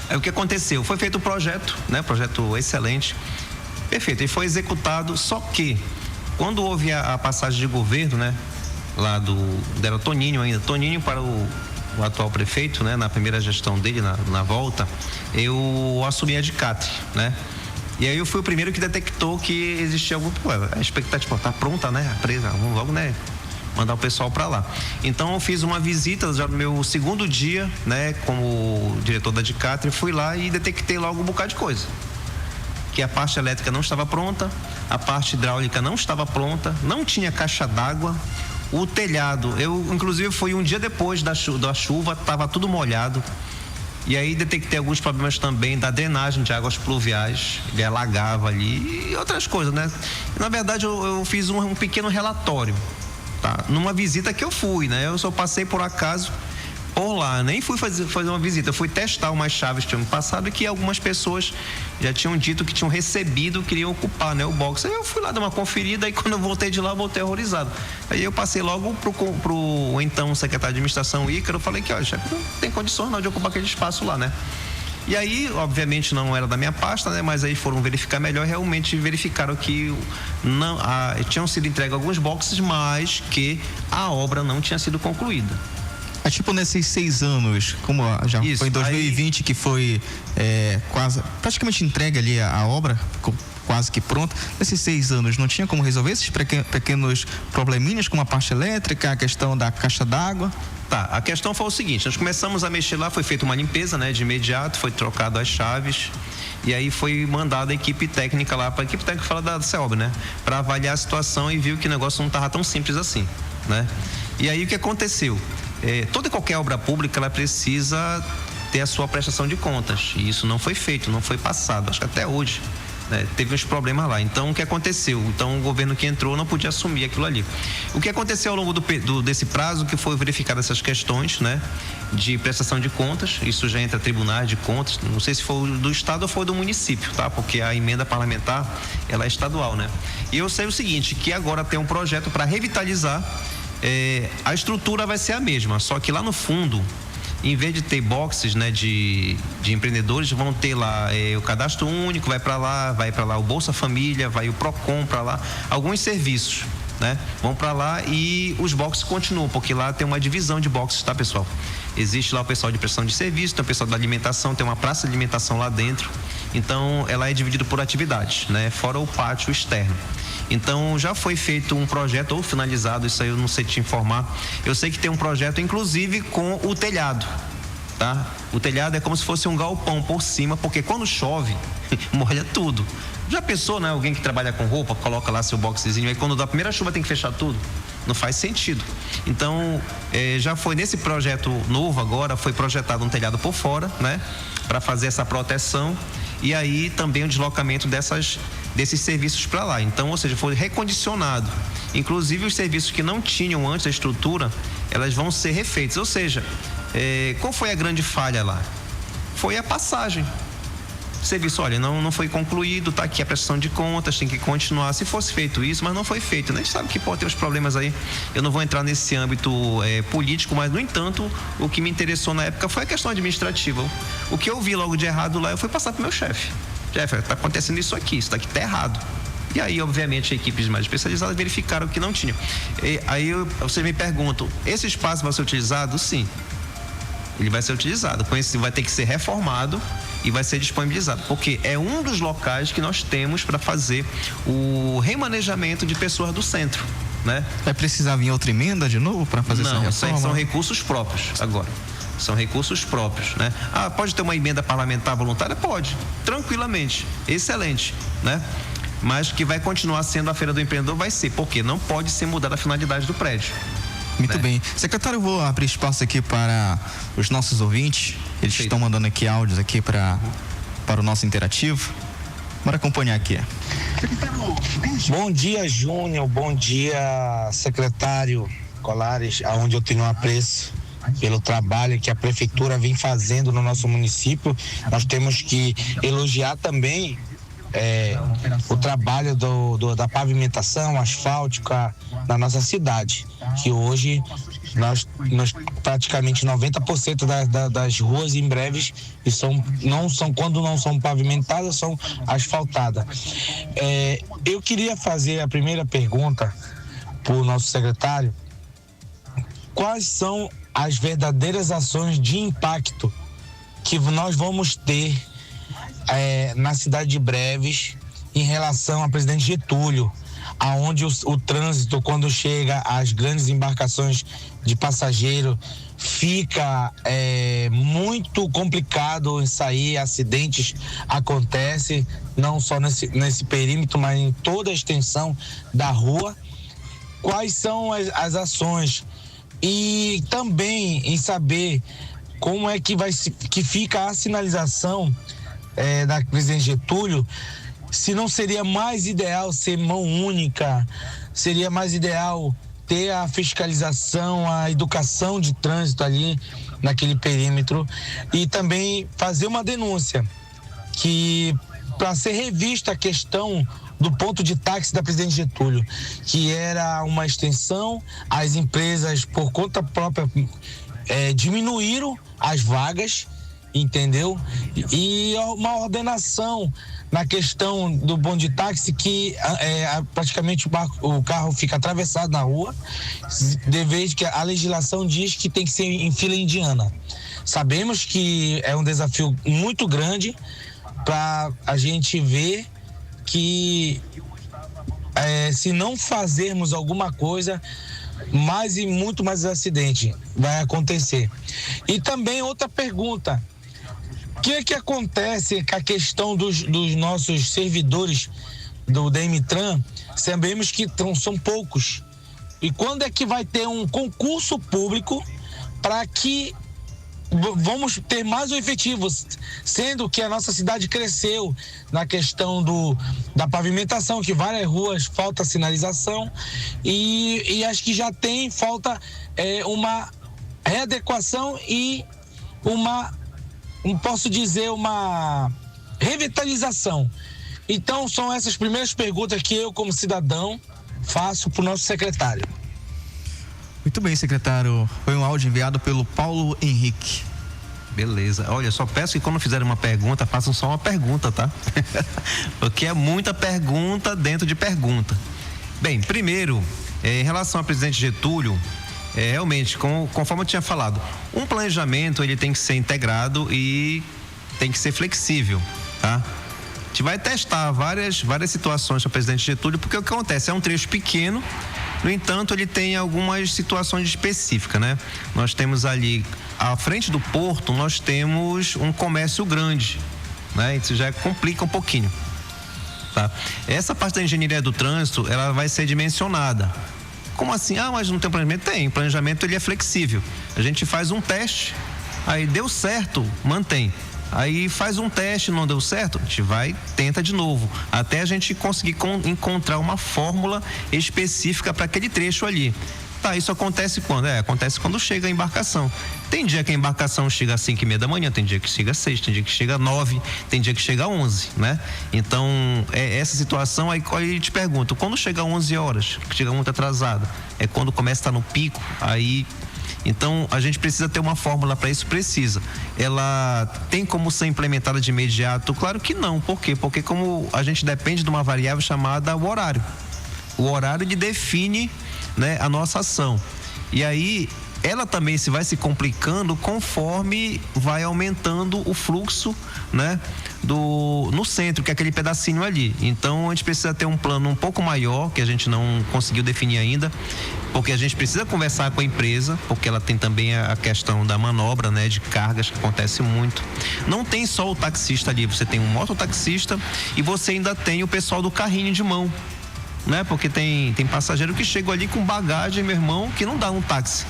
Aí o que aconteceu? Foi feito um projeto, né, projeto excelente, perfeito, e foi executado, só que quando houve a passagem de governo, né, lá era Toninho ainda, Toninho para o atual prefeito, né, na primeira gestão dele, na volta, eu assumi a DICAT, né? E aí eu fui o primeiro que detectou que existia algum problema. A expectativa, tá pronta, né? A presa, vamos logo, né? Mandar o pessoal para lá. Então eu fiz uma visita já no meu segundo dia, né? Como diretor da Dicatri, fui lá e detectei logo um bocado de coisa. Que a parte elétrica não estava pronta, a parte hidráulica não estava pronta, não tinha caixa d'água, o telhado, inclusive foi um dia depois da chuva, estava tudo molhado. E aí detectei alguns problemas também da drenagem de águas pluviais, ele alagava ali e outras coisas, né? Na verdade eu fiz um pequeno relatório, tá? Numa visita que eu fui, né? Eu só passei por acaso por lá, nem fui fazer uma visita, eu fui testar umas chaves que tinham passado e que algumas pessoas já tinham dito que tinham recebido, queriam ocupar, né, o box. Aí eu fui lá dar uma conferida e quando eu voltei de lá, eu voltei horrorizado. Aí eu passei logo pro então secretário de administração Ícaro, eu falei que, olha, chefe, não tem condições não de ocupar aquele espaço lá, né? E aí, obviamente, não era da minha pasta, né? Mas aí foram verificar melhor e realmente verificaram que tinham sido entregues alguns boxes, mas que a obra não tinha sido concluída. É tipo nesses 6 anos, como já isso, foi em 2020 aí, que foi praticamente entregue ali a obra, ficou quase que pronta. Nesses 6 anos não tinha como resolver esses pequenos probleminhas como a parte elétrica, a questão da caixa d'água? Tá, a questão foi o seguinte, nós começamos a mexer lá, foi feita uma limpeza, né, de imediato, foi trocado as chaves e aí foi mandada a equipe técnica lá, para a equipe técnica fala da CEOB, né, para avaliar a situação e viu que o negócio não estava tão simples assim, né. E aí o que aconteceu? Toda e qualquer obra pública ela precisa ter a sua prestação de contas e isso não foi feito, não foi passado, acho que até hoje, né, teve uns problemas lá. Então o que aconteceu? Então o governo que entrou não podia assumir aquilo ali. O que aconteceu ao longo desse prazo que foi verificado essas questões, né, de prestação de contas, isso já entra tribunais de contas, não sei se foi do estado ou foi do município, tá? Porque a emenda parlamentar ela é estadual, né? E eu sei o seguinte, que agora tem um projeto para revitalizar. A estrutura vai ser a mesma, só que lá no fundo, em vez de ter boxes, né, de empreendedores, vão ter lá o cadastro único, vai para lá o Bolsa Família, vai o Procon para lá, alguns serviços, né, vão para lá e os boxes continuam, porque lá tem uma divisão de boxes, tá, pessoal? Existe lá o pessoal de prestação de serviço, tem o pessoal da alimentação, tem uma praça de alimentação lá dentro, então ela é dividida por atividades, né, fora o pátio externo. Então já foi feito um projeto ou finalizado, isso aí eu não sei te informar. Eu sei que tem um projeto inclusive com o telhado, tá? O telhado é como se fosse um galpão por cima, porque quando chove molha tudo. Já pensou, né? Alguém que trabalha com roupa, coloca lá seu boxezinho, aí quando dá a primeira chuva tem que fechar tudo? Não faz sentido. Então já foi nesse projeto novo agora, foi projetado um telhado por fora, né? Para fazer essa proteção e aí também o deslocamento desses serviços para lá. Então, ou seja, foi recondicionado. Inclusive os serviços que não tinham antes a estrutura, elas vão ser refeitos. Ou seja, qual foi a grande falha lá? Foi a passagem. O serviço, olha, não foi concluído, tá aqui a prestação de contas, tem que continuar. Se fosse feito isso, mas não foi feito, né? A gente sabe que pode ter uns problemas aí. Eu não vou entrar nesse âmbito político, mas no entanto, o que me interessou na época foi a questão administrativa. O que eu vi logo de errado lá, eu fui passar pro meu chefe. Chefe, tá acontecendo isso aqui tá errado. E aí, obviamente, equipes mais especializadas verificaram que não tinha. E aí vocês me perguntam, esse espaço vai ser utilizado? Sim. Ele vai ser utilizado. Com esse vai ter que ser reformado e vai ser disponibilizado, porque é um dos locais que nós temos para fazer o remanejamento de pessoas do centro, né? Vai precisar vir outra emenda de novo para fazer essa reforma? Não, são recursos próprios agora. São recursos próprios, né? Pode ter uma emenda parlamentar voluntária? Pode, tranquilamente, excelente, né? Mas que vai continuar sendo a Feira do Empreendedor, vai ser, porque não pode ser mudada a finalidade do prédio. Muito bem. Secretário, eu vou abrir espaço aqui para os nossos ouvintes. Eles estão mandando aqui áudios aqui para o nosso interativo. Bora acompanhar aqui. Bom dia, Júnior. Bom dia, secretário Colares, aonde eu tenho um apreço pelo trabalho que a prefeitura vem fazendo no nosso município. Nós temos que elogiar também o trabalho da pavimentação asfáltica na nossa cidade, que hoje nós praticamente 90% das ruas em breves quando não são pavimentadas, são asfaltadas. Eu queria fazer a primeira pergunta para o nosso secretário: quais são as verdadeiras ações de impacto que nós vamos ter na cidade de Breves, em relação a Presidente Getúlio, aonde o trânsito, quando chega às grandes embarcações de passageiro, fica muito complicado em sair, acidentes acontecem, não só nesse perímetro, mas em toda a extensão da rua. Quais são as ações? E também em saber como é que fica a sinalização da Presidente Getúlio, se não seria mais ideal ser mão única, seria mais ideal ter a fiscalização, a educação de trânsito ali naquele perímetro, e também fazer uma denúncia que para ser revista a questão do ponto de táxi da Presidente Getúlio, que era uma extensão, as empresas por conta própria diminuíram as vagas, entendeu? E uma ordenação na questão do bonde de táxi, que praticamente o carro fica atravessado na rua, de vez que a legislação diz que tem que ser em fila indiana. Sabemos que é um desafio muito grande para a gente ver que se não fazermos alguma coisa, mais e muito mais acidente vai acontecer. E também outra pergunta: o que acontece com a questão dos nossos servidores do DEMITRAN? Sabemos que são poucos. E quando é que vai ter um concurso público para que vamos ter mais um efetivo, sendo que a nossa cidade cresceu na questão da pavimentação, que várias ruas falta sinalização, e acho que já falta uma readequação e uma revitalização. Então são essas primeiras perguntas que eu, como cidadão, faço para o nosso secretário. Muito bem, secretário. Foi um áudio enviado pelo Paulo Henrique. Beleza. Olha, só peço que quando fizerem uma pergunta, façam só uma pergunta, tá? Porque é muita pergunta dentro de pergunta. Bem, primeiro, em relação ao Presidente Getúlio, realmente, conforme eu tinha falado, um planejamento ele tem que ser integrado e tem que ser flexível, tá? A gente vai testar várias situações para o Presidente Getúlio, porque o que acontece? É um trecho pequeno, no entanto, ele tem algumas situações específicas, né? Nós temos ali, à frente do porto, nós temos um comércio grande, né? Isso já complica um pouquinho, tá? Essa parte da engenharia do trânsito, ela vai ser dimensionada. Como assim? Mas não tem planejamento? Tem. O planejamento, ele é flexível. A gente faz um teste, aí deu certo, mantém. Aí faz um teste, não deu certo, a gente tenta de novo, até a gente conseguir encontrar uma fórmula específica para aquele trecho ali. Tá, isso acontece quando? Acontece quando chega a embarcação. Tem dia que a embarcação chega às 5:30 da manhã, tem dia que chega às 6, tem dia que chega às 9, tem dia que chega às 11, né? Então, essa situação, aí eu te pergunto, quando chega às 11 horas, que chega muito atrasado, é quando começa a estar no pico, aí... Então, a gente precisa ter uma fórmula para isso, precisa. Ela tem como ser implementada de imediato? Claro que não. Por quê? Porque como a gente depende de uma variável chamada o horário. O horário define, né, a nossa ação. E aí, ela também vai se complicando conforme vai aumentando o fluxo, né, no centro, que é aquele pedacinho ali. Então, a gente precisa ter um plano um pouco maior, que a gente não conseguiu definir ainda, porque a gente precisa conversar com a empresa, porque ela tem também a questão da manobra, né, de cargas, que acontece muito. Não tem só o taxista ali, você tem um mototaxista e você ainda tem o pessoal do carrinho de mão, né? Porque tem passageiro que chega ali com bagagem, meu irmão, que não dá um táxi.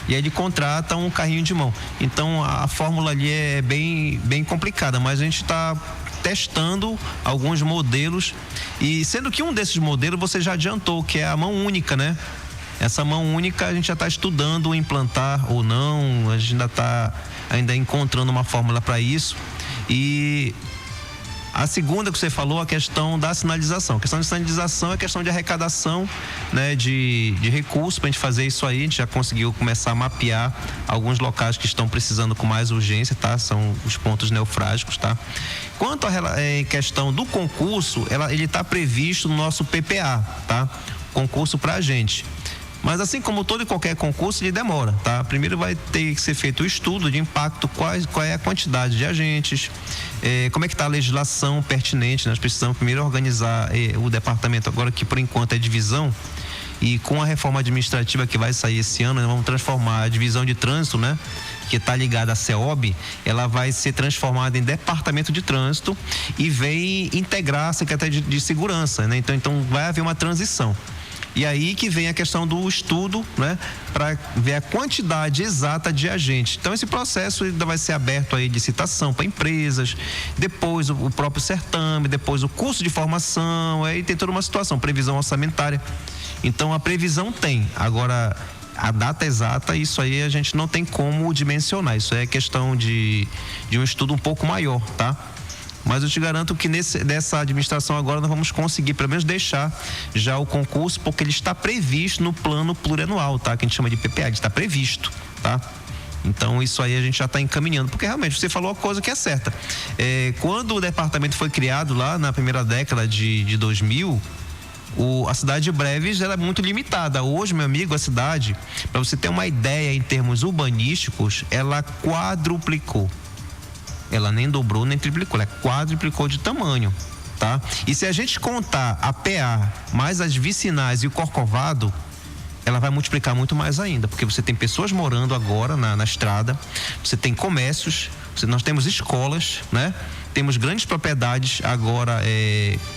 E aí ele contrata um carrinho de mão. Então a fórmula ali é bem complicada, mas a gente está testando alguns modelos, e sendo que um desses modelos você já adiantou, que é a mão única, né? Essa mão única a gente já está estudando implantar ou não, a gente ainda está encontrando uma fórmula para isso. E a segunda que você falou, a questão da sinalização. A questão de sinalização é a questão de arrecadação, né, de recursos para a gente fazer isso aí. A gente já conseguiu começar a mapear alguns locais que estão precisando com mais urgência, tá? São os pontos neofrálgicos, tá? Quanto à questão do concurso, ele está previsto no nosso PPA, tá? Concurso para a gente. Mas assim como todo e qualquer concurso, ele demora, tá? Primeiro vai ter que ser feito o estudo de impacto, qual é a quantidade de agentes, como é que está a legislação pertinente. Nós precisamos primeiro organizar o departamento agora, que por enquanto é divisão, e com a reforma administrativa que vai sair esse ano, nós vamos transformar a divisão de trânsito, né, que está ligada à CEOB, ela vai ser transformada em departamento de trânsito e vem integrar a Secretaria de Segurança, né? Então vai haver uma transição. E aí que vem a questão do estudo, né, para ver a quantidade exata de agentes. Então esse processo ainda vai ser aberto aí de licitação para empresas, depois o próprio certame, depois o curso de formação, aí tem toda uma situação, previsão orçamentária. Então a previsão tem, agora a data exata, isso aí a gente não tem como dimensionar, isso aí é questão de um estudo um pouco maior, tá? Mas eu te garanto que nessa administração agora nós vamos conseguir pelo menos deixar já o concurso, porque ele está previsto no plano plurianual, tá? Que a gente chama de PPA, ele está previsto, tá? Então isso aí a gente já está encaminhando, porque realmente você falou uma coisa que é certa. Quando o departamento foi criado lá na primeira década de 2000, a cidade de Breves era muito limitada. Hoje, meu amigo, a cidade, para você ter uma ideia em termos urbanísticos, ela quadruplicou. Ela nem dobrou, nem triplicou, ela quadruplicou de tamanho, tá? E se a gente contar a PA mais as vicinais e o Corcovado, ela vai multiplicar muito mais ainda, porque você tem pessoas morando agora na estrada, você tem comércios, nós temos escolas, né? Temos grandes propriedades agora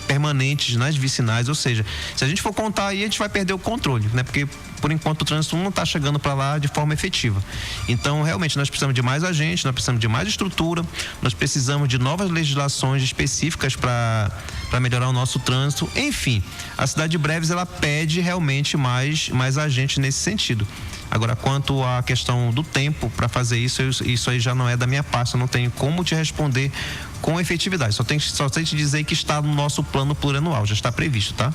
permanentes nas vicinais, ou seja, se a gente for contar aí, a gente vai perder o controle, né? Porque por enquanto o trânsito não está chegando para lá de forma efetiva. Então, realmente, nós precisamos de mais agentes, nós precisamos de mais estrutura, nós precisamos de novas legislações específicas para melhorar o nosso trânsito. Enfim, a cidade de Breves, ela pede realmente mais agentes nesse sentido. Agora, quanto à questão do tempo para fazer isso aí já não é da minha parte, eu não tenho como te responder com efetividade. Só sei te dizer que está no nosso plano plurianual, já está previsto, tá?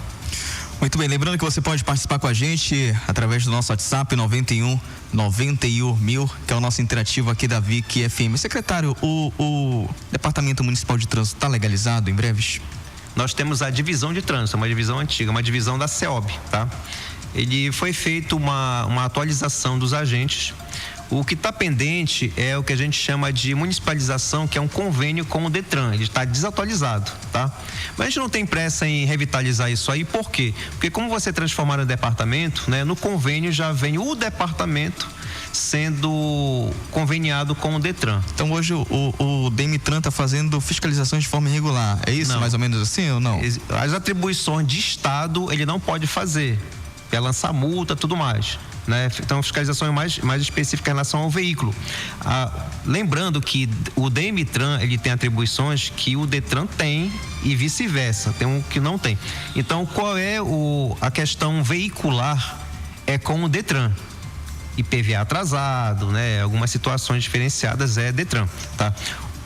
Muito bem, lembrando que você pode participar com a gente através do nosso WhatsApp 91 1000, que é o nosso interativo aqui da VIC FM. Secretário, o Departamento Municipal de Trânsito está legalizado em Breves? Nós temos a divisão de trânsito, uma divisão antiga, uma divisão da CEOB, tá? Ele foi feito uma atualização dos agentes. O que está pendente é o que a gente chama de municipalização, que é um convênio com o Detran. Ele está desatualizado, tá? Mas a gente não tem pressa em revitalizar isso aí. Por quê? Porque como você transformar no departamento, né? No convênio já vem o departamento sendo conveniado com o Detran. Então hoje o Demitran está fazendo fiscalizações de forma irregular. É isso, não. Mais ou menos assim ou não? As atribuições de Estado ele não pode fazer. É lançar multa, tudo mais, né? Então, fiscalização mais específica em relação ao veículo. Lembrando que o Demitran, ele tem atribuições que o Detran tem e vice-versa, tem um que não tem. Então, qual é a questão veicular? É com o Detran. IPVA atrasado, né? Algumas situações diferenciadas é Detran, tá?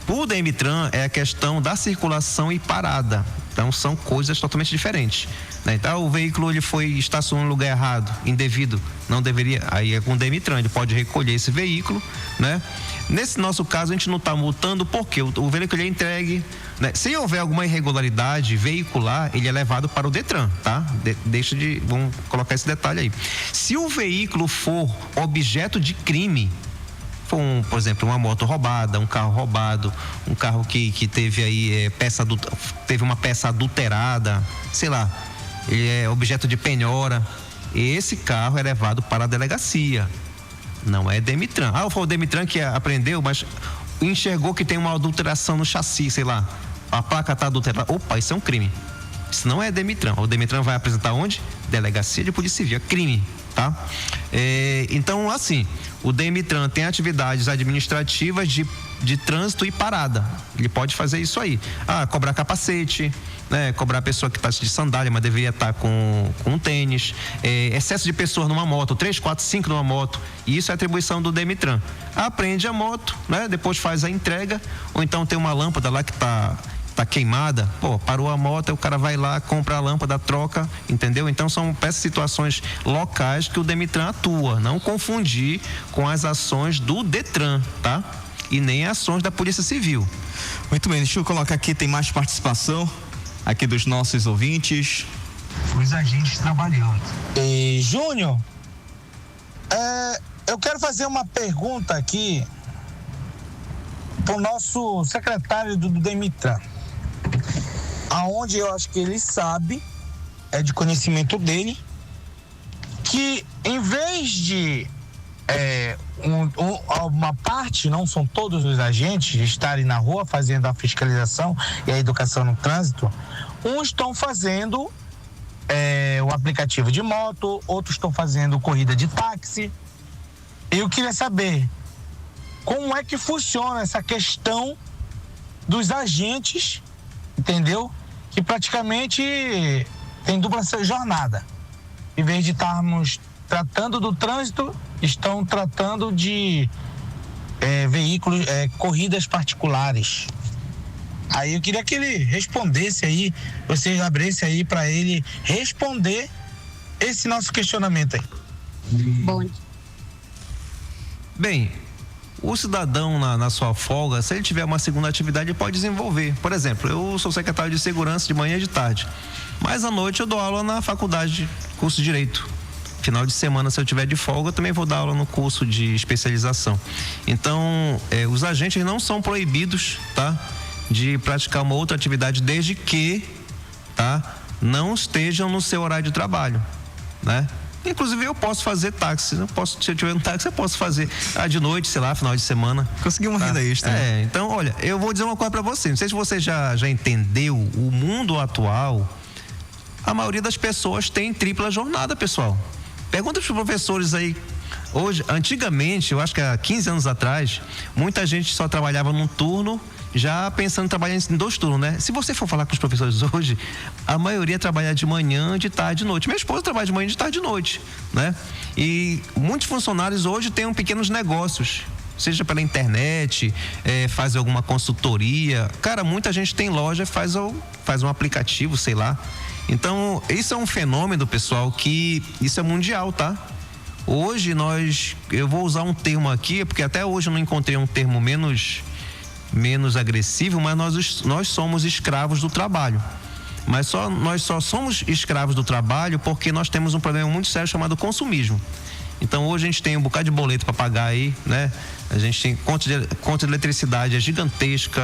O Demitran é a questão da circulação e parada. Então são coisas totalmente diferentes, né? Então o veículo ele estacionou no lugar errado, indevido, não deveria, aí é com o Demitran, ele pode recolher esse veículo, né? Nesse nosso caso a gente não está multando porque o veículo é entregue, né? Se houver alguma irregularidade veicular, ele é levado para o Detran, tá? Vamos colocar esse detalhe aí. Se o veículo for objeto de crime, por exemplo, uma moto roubada, um carro roubado, um carro que teve aí teve uma peça adulterada, sei lá, ele é objeto de penhora, esse carro é levado para a delegacia, não é Demitran. Foi o Demitran que apreendeu, mas enxergou que tem uma adulteração no chassi, sei lá, a placa está adulterada, opa, isso é um crime, isso não é Demitran. O Demitran vai apresentar onde? Delegacia de Polícia Civil, é crime, tá? Então, assim, o Demitran tem atividades administrativas de trânsito e parada. Ele pode fazer isso aí. Cobrar capacete, né? Cobrar a pessoa que está de sandália, mas deveria estar com um tênis. Excesso de pessoas numa moto, 3, 4, 5 numa moto. E isso é atribuição do Demitran. Apreende a moto, né? Depois faz a entrega. Ou então tem uma lâmpada lá que está queimada, parou a moto, o cara vai lá, compra a lâmpada, troca, entendeu? Então são essas situações locais que o Demitran atua, não confundir com as ações do Detran, tá? E nem ações da Polícia Civil. Muito bem, deixa eu colocar aqui, tem mais participação aqui dos nossos ouvintes. Os agentes trabalhando. Júnior, eu quero fazer uma pergunta aqui para o nosso secretário do Demitran, aonde eu acho que ele sabe, é de conhecimento dele, que em vez de uma parte, não são todos os agentes, estarem na rua fazendo a fiscalização e a educação no trânsito, uns estão fazendo o aplicativo de moto, outros estão fazendo corrida de táxi. Eu queria saber como é que funciona essa questão dos agentes, entendeu? Que praticamente tem dupla jornada. Em vez de estarmos tratando do trânsito, estão tratando de veículos, corridas particulares. Aí eu queria que ele respondesse aí, vocês abrissem aí para ele responder esse nosso questionamento aí. Bom. Bem, o cidadão na sua folga, se ele tiver uma segunda atividade, ele pode desenvolver. Por exemplo, eu sou secretário de segurança de manhã e de tarde, mas à noite eu dou aula na faculdade, curso de Direito. Final de semana, se eu tiver de folga, eu também vou dar aula no curso de especialização. Então, os agentes não são proibidos, tá, de praticar uma outra atividade, desde que, tá, não estejam no seu horário de trabalho, né? Inclusive eu posso fazer táxi, se eu tiver um táxi eu posso fazer de noite, sei lá, final de semana. Conseguir uma renda extra. Né? Então, olha, eu vou dizer uma coisa para você, não sei se você já entendeu, o mundo atual, a maioria das pessoas tem tripla jornada, pessoal. Pergunta para os professores aí, hoje, antigamente, eu acho que há 15 anos atrás, muita gente só trabalhava num turno, já pensando em trabalhar em 2 turnos, né? Se você for falar com os professores hoje, a maioria trabalha de manhã, de tarde, de noite. Minha esposa trabalha de manhã, de tarde, de noite, né? E muitos funcionários hoje têm pequenos negócios, seja pela internet, faz alguma consultoria. Cara, muita gente tem loja, faz um aplicativo, sei lá. Então, isso é um fenômeno, pessoal, que isso é mundial, tá? Hoje eu vou usar um termo aqui, porque até hoje eu não encontrei um termo menos agressivo, mas nós somos escravos do trabalho. Mas nós só somos escravos do trabalho porque nós temos um problema muito sério chamado consumismo. Então hoje a gente tem um bocado de boleto para pagar aí, né? A gente tem conta de eletricidade gigantesca,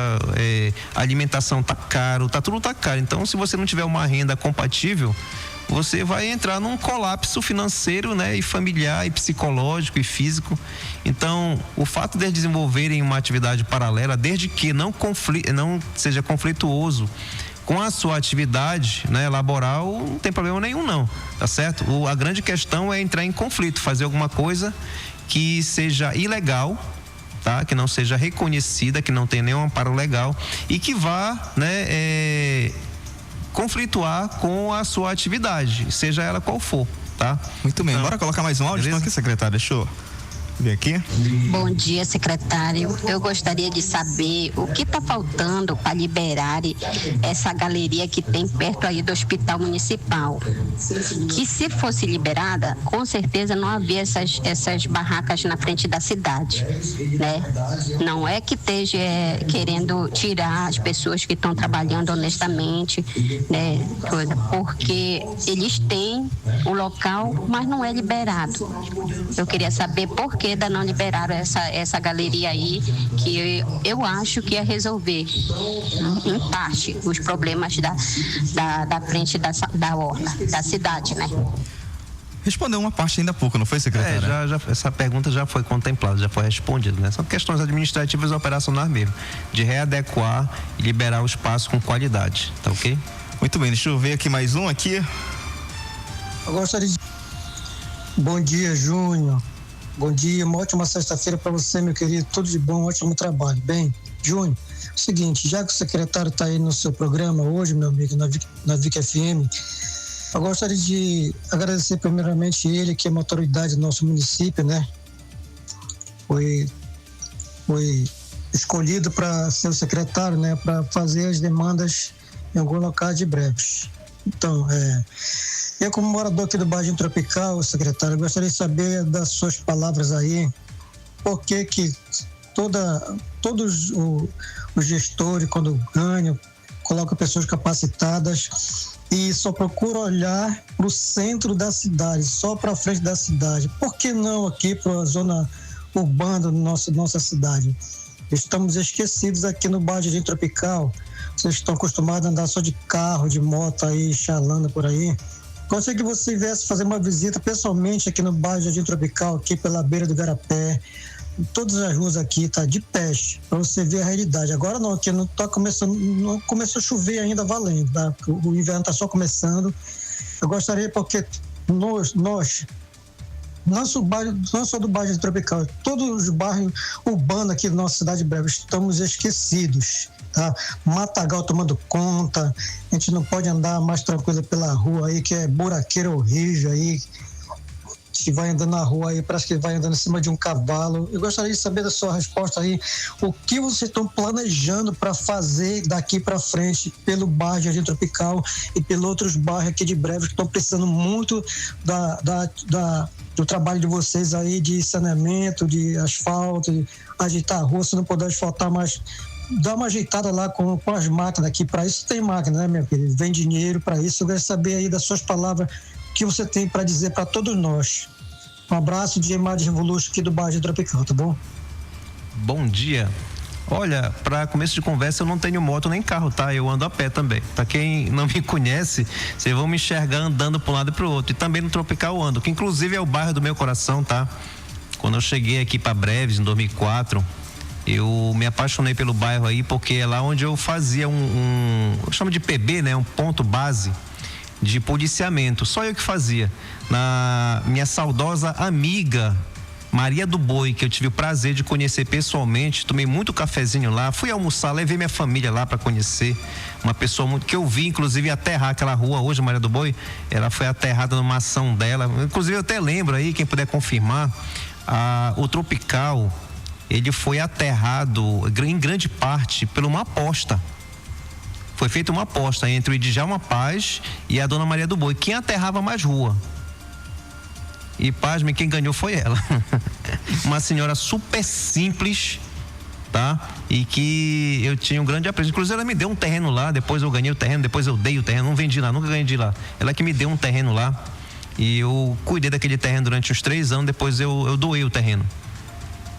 alimentação tá caro, tudo tá caro. Então se você não tiver uma renda compatível, você vai entrar num colapso financeiro, né, e familiar, e psicológico, e físico. Então, o fato de desenvolverem uma atividade paralela, desde que não seja conflituoso com a sua atividade, né, laboral, não tem problema nenhum, não, tá certo? A grande questão é entrar em conflito, fazer alguma coisa que seja ilegal, tá? Que não seja reconhecida, que não tenha nenhum amparo legal e que vá, né, conflituar com a sua atividade, seja ela qual for, tá? Muito bem, bora colocar mais um áudio, então, aqui, secretário, deixa eu ver aqui. Bom dia, secretário. Eu gostaria de saber o que está faltando para liberar essa galeria que tem perto aí do Hospital Municipal. Que se fosse liberada, com certeza não havia essas barracas na frente da cidade, né? Não é que esteja querendo tirar as pessoas que estão trabalhando honestamente, né? Porque eles têm o local, mas não é liberado. Eu queria saber por que ainda não liberaram essa galeria aí, que eu acho que ia resolver, em parte, os problemas da frente da orla, da cidade, né? Respondeu uma parte ainda há pouco, não foi, secretária? Essa pergunta já foi contemplada, já foi respondida, né? São questões administrativas e operacionais mesmo, de readequar e liberar o espaço com qualidade, tá ok? Muito bem, deixa eu ver aqui mais um aqui. Eu gostaria de... Bom dia, Júnior. Bom dia, uma ótima sexta-feira para você, meu querido. Tudo de bom, ótimo trabalho. Bem, Júnior, é o seguinte, já que o secretário está aí no seu programa hoje, meu amigo, na VIC FM, eu gostaria de agradecer primeiramente ele, que é uma autoridade do nosso município, né? Foi escolhido para ser o secretário, né? Para fazer as demandas em algum local de breves. Então, eu, como morador aqui do Bairro Tropical, secretário, gostaria de saber das suas palavras aí, por que todos os gestores, quando ganham, colocam pessoas capacitadas e só procuram olhar para o centro da cidade, só para a frente da cidade. Por que não aqui para a zona urbana da nossa cidade? Estamos esquecidos aqui no bairro Jardim Tropical. Vocês estão acostumados a andar só de carro, de moto aí, chalando por aí. Gostaria que você viesse fazer uma visita pessoalmente aqui no bairro Jardim Tropical, aqui pela beira do Garapé. Todas as ruas aqui tá de peste, para você ver a realidade. Agora não, aqui não começou a chover ainda valendo, tá? O inverno tá só começando. Eu gostaria, porque nós não só do bairro Tropical, todos os bairros urbanos aqui da nossa cidade de Breves estamos esquecidos, tá? Matagal tomando conta, a gente não pode andar mais tranquilo pela rua aí, que é buraqueira horrível aí, que vai andando na rua aí, parece que vai andando em cima de um cavalo. Eu gostaria de saber da sua resposta aí, o que vocês estão planejando para fazer daqui para frente pelo bairro Jardim Tropical e pelos outros bairros aqui de Breves que estão precisando muito do trabalho de vocês aí, de saneamento, de asfalto, de ajeitar a rua, se não puder asfaltar, mas dá uma ajeitada lá com as máquinas aqui. Para isso tem máquina, né, meu querido? Vem dinheiro para isso. Eu quero saber aí das suas palavras, o que você tem para dizer para todos nós. Um abraço de Imagem Revolution aqui do bairro de Tropical, tá bom? Bom dia. Olha, para começo de conversa, eu não tenho moto nem carro, tá? Eu ando a pé também. Para quem não me conhece, vocês vão me enxergar andando para um lado e para o outro. E também no Tropical eu ando, que inclusive é o bairro do meu coração, tá? Quando eu cheguei aqui para Breves, em 2004, eu me apaixonei pelo bairro aí, porque é lá onde eu fazia eu chamo de PB, né? Um ponto base de policiamento, só eu que fazia. Na minha saudosa amiga Maria do Boi, que eu tive o prazer de conhecer pessoalmente, tomei muito cafezinho lá, fui almoçar, levei minha família lá para conhecer uma pessoa muito, que eu vi inclusive aterrar aquela rua hoje, Maria do Boi, ela foi aterrada numa ação dela, inclusive eu até lembro aí, quem puder confirmar, o Tropical, ele foi aterrado em grande parte por uma aposta. Foi feita uma aposta entre o Djalma Paz e a dona Maria do Boi. Quem aterrava mais rua? E pasme, quem ganhou foi ela. Uma senhora super simples, tá? E que eu tinha um grande apreço. Inclusive ela me deu um terreno lá, depois eu ganhei o terreno, depois eu dei o terreno, não vendi lá, nunca ganhei de lá. Ela que me deu um terreno lá e eu cuidei daquele terreno durante uns 3 anos, depois eu doei o terreno,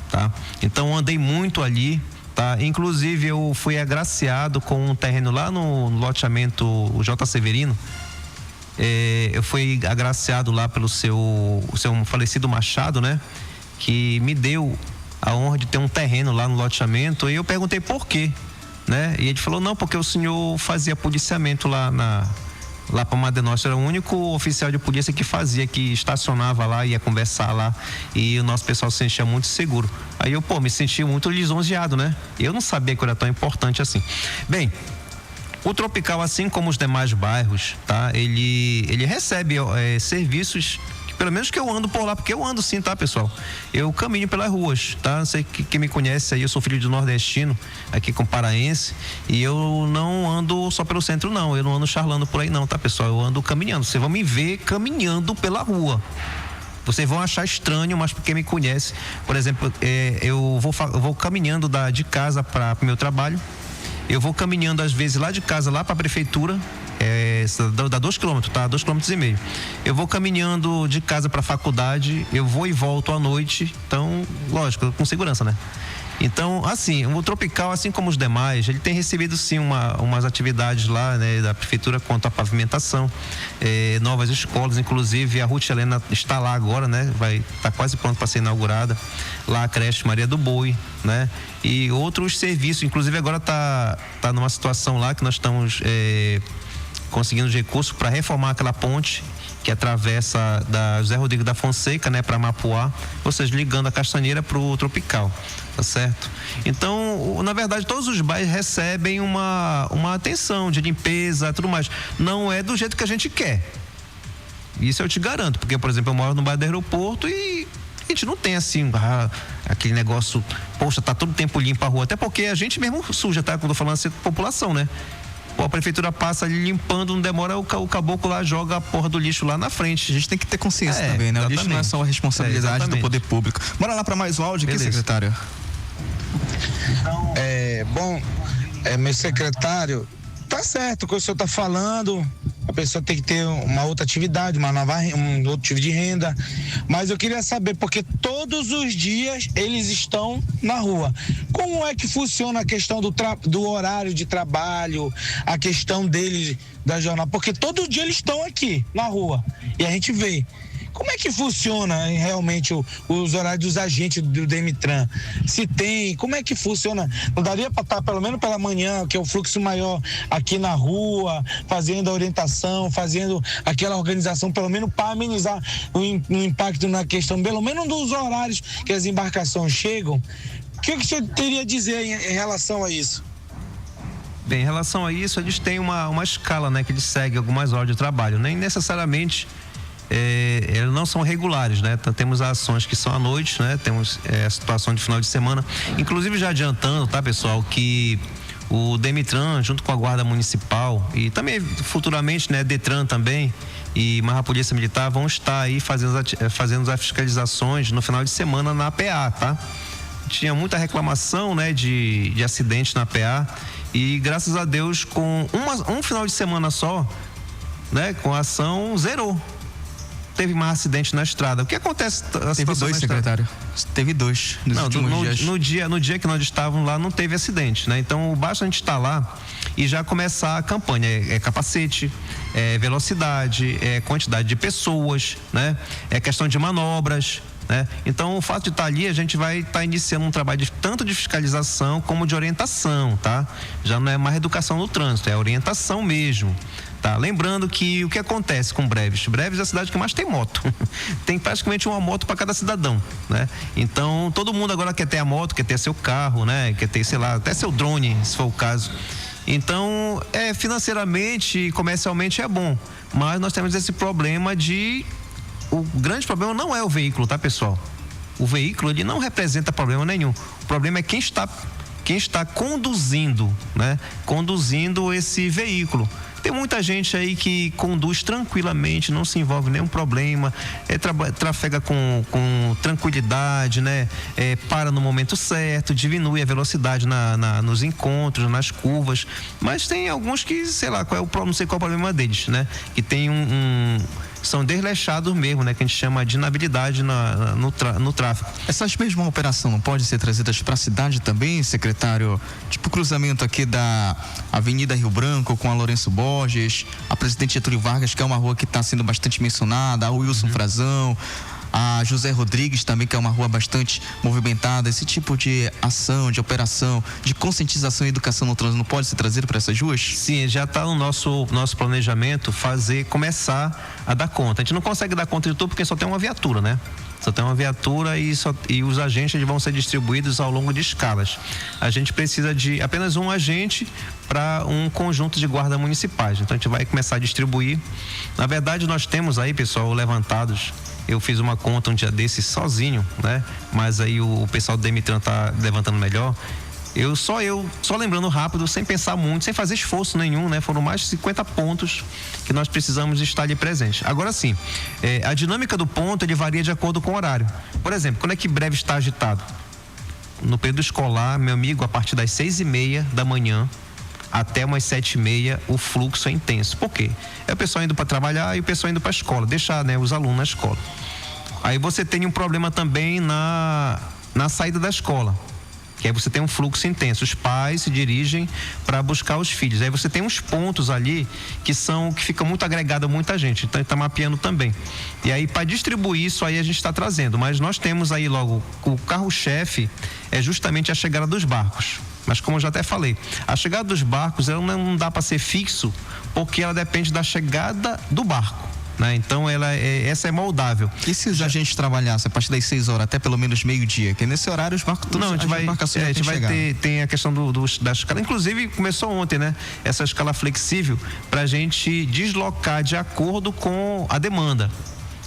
tá? Então andei muito ali. Tá? Inclusive eu fui agraciado com um terreno lá no loteamento J. Severino. Eu fui agraciado lá pelo seu falecido Machado, né? Que me deu a honra de ter um terreno lá no loteamento. E eu perguntei por quê, né? E ele falou, não, porque o senhor fazia policiamento lá para Madenostra, era o único oficial de polícia que fazia, que estacionava lá, ia conversar lá, e o nosso pessoal se sentia muito seguro. Aí eu, me senti muito lisonjeado, né? Eu não sabia que era tão importante assim. Bem, o Tropical, assim como os demais bairros, tá? Ele recebe serviços, pelo menos que eu ando por lá, porque eu ando sim, tá, pessoal? Eu caminho pelas ruas, tá? Não sei quem me conhece aí, eu sou filho de nordestino, aqui com paraense, e eu não ando só pelo centro, não. Eu não ando charlando por aí, não, tá, pessoal? Eu ando caminhando. Vocês vão me ver caminhando pela rua. Vocês vão achar estranho, mas quem me conhece, por exemplo, eu vou caminhando de casa para o meu trabalho. Eu vou caminhando às vezes lá de casa, lá para a prefeitura, dá 2 quilômetros, tá? 2,5 km. Eu vou caminhando de casa para a faculdade, eu vou e volto à noite, então, lógico, com segurança, né? Então, assim, o Tropical, assim como os demais, ele tem recebido sim umas atividades lá, né, da prefeitura quanto à pavimentação, novas escolas, inclusive a Ruth Helena está lá agora, né? Está quase pronto para ser inaugurada, lá a creche Maria do Boi, né? E outros serviços, inclusive agora tá numa situação lá que nós estamos conseguindo recursos para reformar aquela ponte que atravessa da José Rodrigo da Fonseca, né, para Mapuá, ou seja, ligando a Castanheira para o Tropical, tá certo? Então, na verdade, todos os bairros recebem uma atenção de limpeza, tudo mais. Não é do jeito que a gente quer. Isso eu te garanto, porque, por exemplo, eu moro no bairro do Aeroporto e a gente não tem assim, aquele negócio, poxa, tá todo tempo limpo a rua, até porque a gente mesmo suja, tá? Quando eu tô falando assim, população, né? A prefeitura passa ali limpando, não demora, o caboclo lá joga a porra do lixo lá na frente. A gente tem que ter consciência também, né? Exatamente. O lixo não é só a responsabilidade do poder público. Bora lá para mais um áudio aqui, secretário. Meu secretário, tá certo o que o senhor tá falando, a pessoa tem que ter uma outra atividade, um outro tipo de renda. Mas eu queria saber, porque todos os dias eles estão na rua. Como é que funciona a questão do horário de trabalho, a questão deles da jornada? Porque todo dia eles estão aqui na rua e a gente vê. Como é que funciona realmente os horários dos agentes do Demitran? Se tem, como é que funciona? Não daria para estar pelo menos pela manhã, que é o fluxo maior, aqui na rua, fazendo a orientação, fazendo aquela organização, pelo menos para amenizar o impacto na questão, pelo menos dos horários que as embarcações chegam. O que o senhor teria a dizer em relação a isso? Bem, em relação a isso, eles têm uma escala, né, que eles seguem algumas horas de trabalho, nem necessariamente eles não são regulares, né? Então, temos ações que são à noite, né? Temos a situação de final de semana. Inclusive, já adiantando, tá, pessoal, que o Demitran, junto com a Guarda Municipal e também futuramente, né, Detran também e mais a Polícia Militar vão estar aí fazendo as fiscalizações no final de semana na PA, tá? Tinha muita reclamação, né, de acidente na PA e graças a Deus com um final de semana só, né, com a ação zerou. Teve mais acidente na estrada. O que acontece? Teve dois, secretário. Teve dois nos últimos dias. No dia que nós estávamos lá, não teve acidente, né? Então, basta a gente estar lá e já começar a campanha. É capacete, é velocidade, é quantidade de pessoas, né? É questão de manobras, né? Então, o fato de estar ali, a gente vai estar iniciando um trabalho tanto de fiscalização como de orientação, tá? Já não é mais educação no trânsito, é orientação mesmo. Tá, lembrando que o que acontece com Breves? Breves é a cidade que mais tem moto. Tem praticamente uma moto para cada cidadão, né? Então, todo mundo agora quer ter a moto, quer ter seu carro, né? Quer ter, sei lá, até seu drone, se for o caso. Então, financeiramente e comercialmente é bom. Mas nós temos esse problema o grande problema não é o veículo, tá, pessoal? O veículo, ele não representa problema nenhum. O problema é quem está conduzindo, né? Conduzindo esse veículo. Tem muita gente aí que conduz tranquilamente, não se envolve em nenhum problema, trafega com tranquilidade, né? Para no momento certo, diminui a velocidade nos encontros, nas curvas. Mas tem alguns que, sei lá, não sei qual é o problema deles, né? Que tem são desleixados mesmo, né? Que a gente chama de inabilidade no tráfego. Essas mesmas operações não podem ser trazidas para a cidade também, secretário? Tipo o cruzamento aqui da Avenida Rio Branco com a Lourenço Borges, a Presidente Getúlio Vargas, que é uma rua que está sendo bastante mencionada, a Wilson Frazão, a José Rodrigues também, que é uma rua bastante movimentada. Esse tipo de ação, de operação, de conscientização e educação no trânsito não pode ser trazido para essas ruas? Sim, já está no nosso planejamento começar a dar conta. A gente não consegue dar conta de tudo porque só tem uma viatura, né? Só tem uma viatura e os agentes vão ser distribuídos ao longo de escalas. A gente precisa de apenas um agente para um conjunto de guardas municipais. Então a gente vai começar a distribuir. Na verdade, nós temos aí, pessoal, levantados. Eu fiz uma conta um dia desses sozinho, né? Mas aí o pessoal do Demitran tá levantando melhor. Só lembrando rápido, sem pensar muito, sem fazer esforço nenhum, né? Foram mais de 50 pontos que nós precisamos estar ali presente. Agora sim, a dinâmica do ponto, ele varia de acordo com o horário. Por exemplo, quando é que Breve está agitado? No período escolar, meu amigo, a partir das 6:30 da manhã até umas 7:30, o fluxo é intenso. Por quê? É o pessoal indo para trabalhar e o pessoal indo para a escola, deixar, né, os alunos na escola. Aí você tem um problema também na saída da escola, que aí você tem um fluxo intenso. Os pais se dirigem para buscar os filhos. Aí você tem uns pontos ali que fica muito agregado a muita gente. Então está mapeando também. E aí para distribuir isso aí a gente está trazendo. Mas nós temos aí logo o carro-chefe é justamente a chegada dos barcos. Mas como eu já até falei, a chegada dos barcos ela não dá para ser fixo porque ela depende da chegada do barco, né? Então essa é moldável. E se os agentes trabalhassem a partir das 6 horas até pelo menos meio-dia? Que nesse horário os barcos todos. Não, a gente vai ter a questão da escala. Inclusive começou ontem, né? Essa escala flexível para a gente deslocar de acordo com a demanda.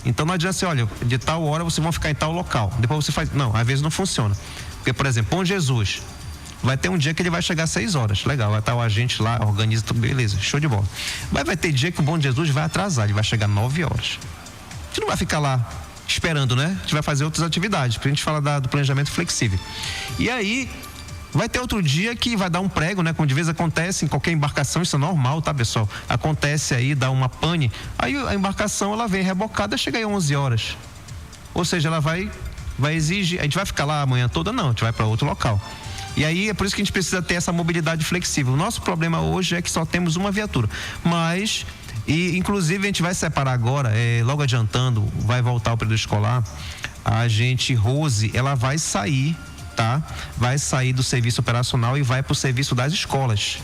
Então não adianta assim, olha, de tal hora vocês vão ficar em tal local. Depois você faz. Não, às vezes não funciona. Porque, por exemplo, Bom Jesus. Vai ter um dia que ele vai chegar às 6 horas. Legal, vai estar o agente lá, organiza tudo, beleza, show de bola. Mas vai ter dia que o Bom Jesus vai atrasar, ele vai chegar 9 horas. A gente não vai ficar lá esperando, né? A gente vai fazer outras atividades, pra gente falar do planejamento flexível. E aí, Vai ter outro dia que vai dar um prego, né? Como de vez acontece em qualquer embarcação, isso é normal, tá, pessoal? Acontece aí, dá uma pane, aí a embarcação ela vem rebocada, chega aí 11 horas. Ou seja, ela vai exigir, a gente vai ficar lá a manhã toda? Não, a gente vai para outro local. E aí é por isso que a gente precisa ter essa mobilidade flexível. O nosso problema hoje é que só temos uma viatura, mas, e inclusive a gente vai separar agora, logo adiantando, vai voltar o período escolar, a gente, Rose, ela vai sair, tá? Vai sair do serviço operacional e vai para o serviço das escolas,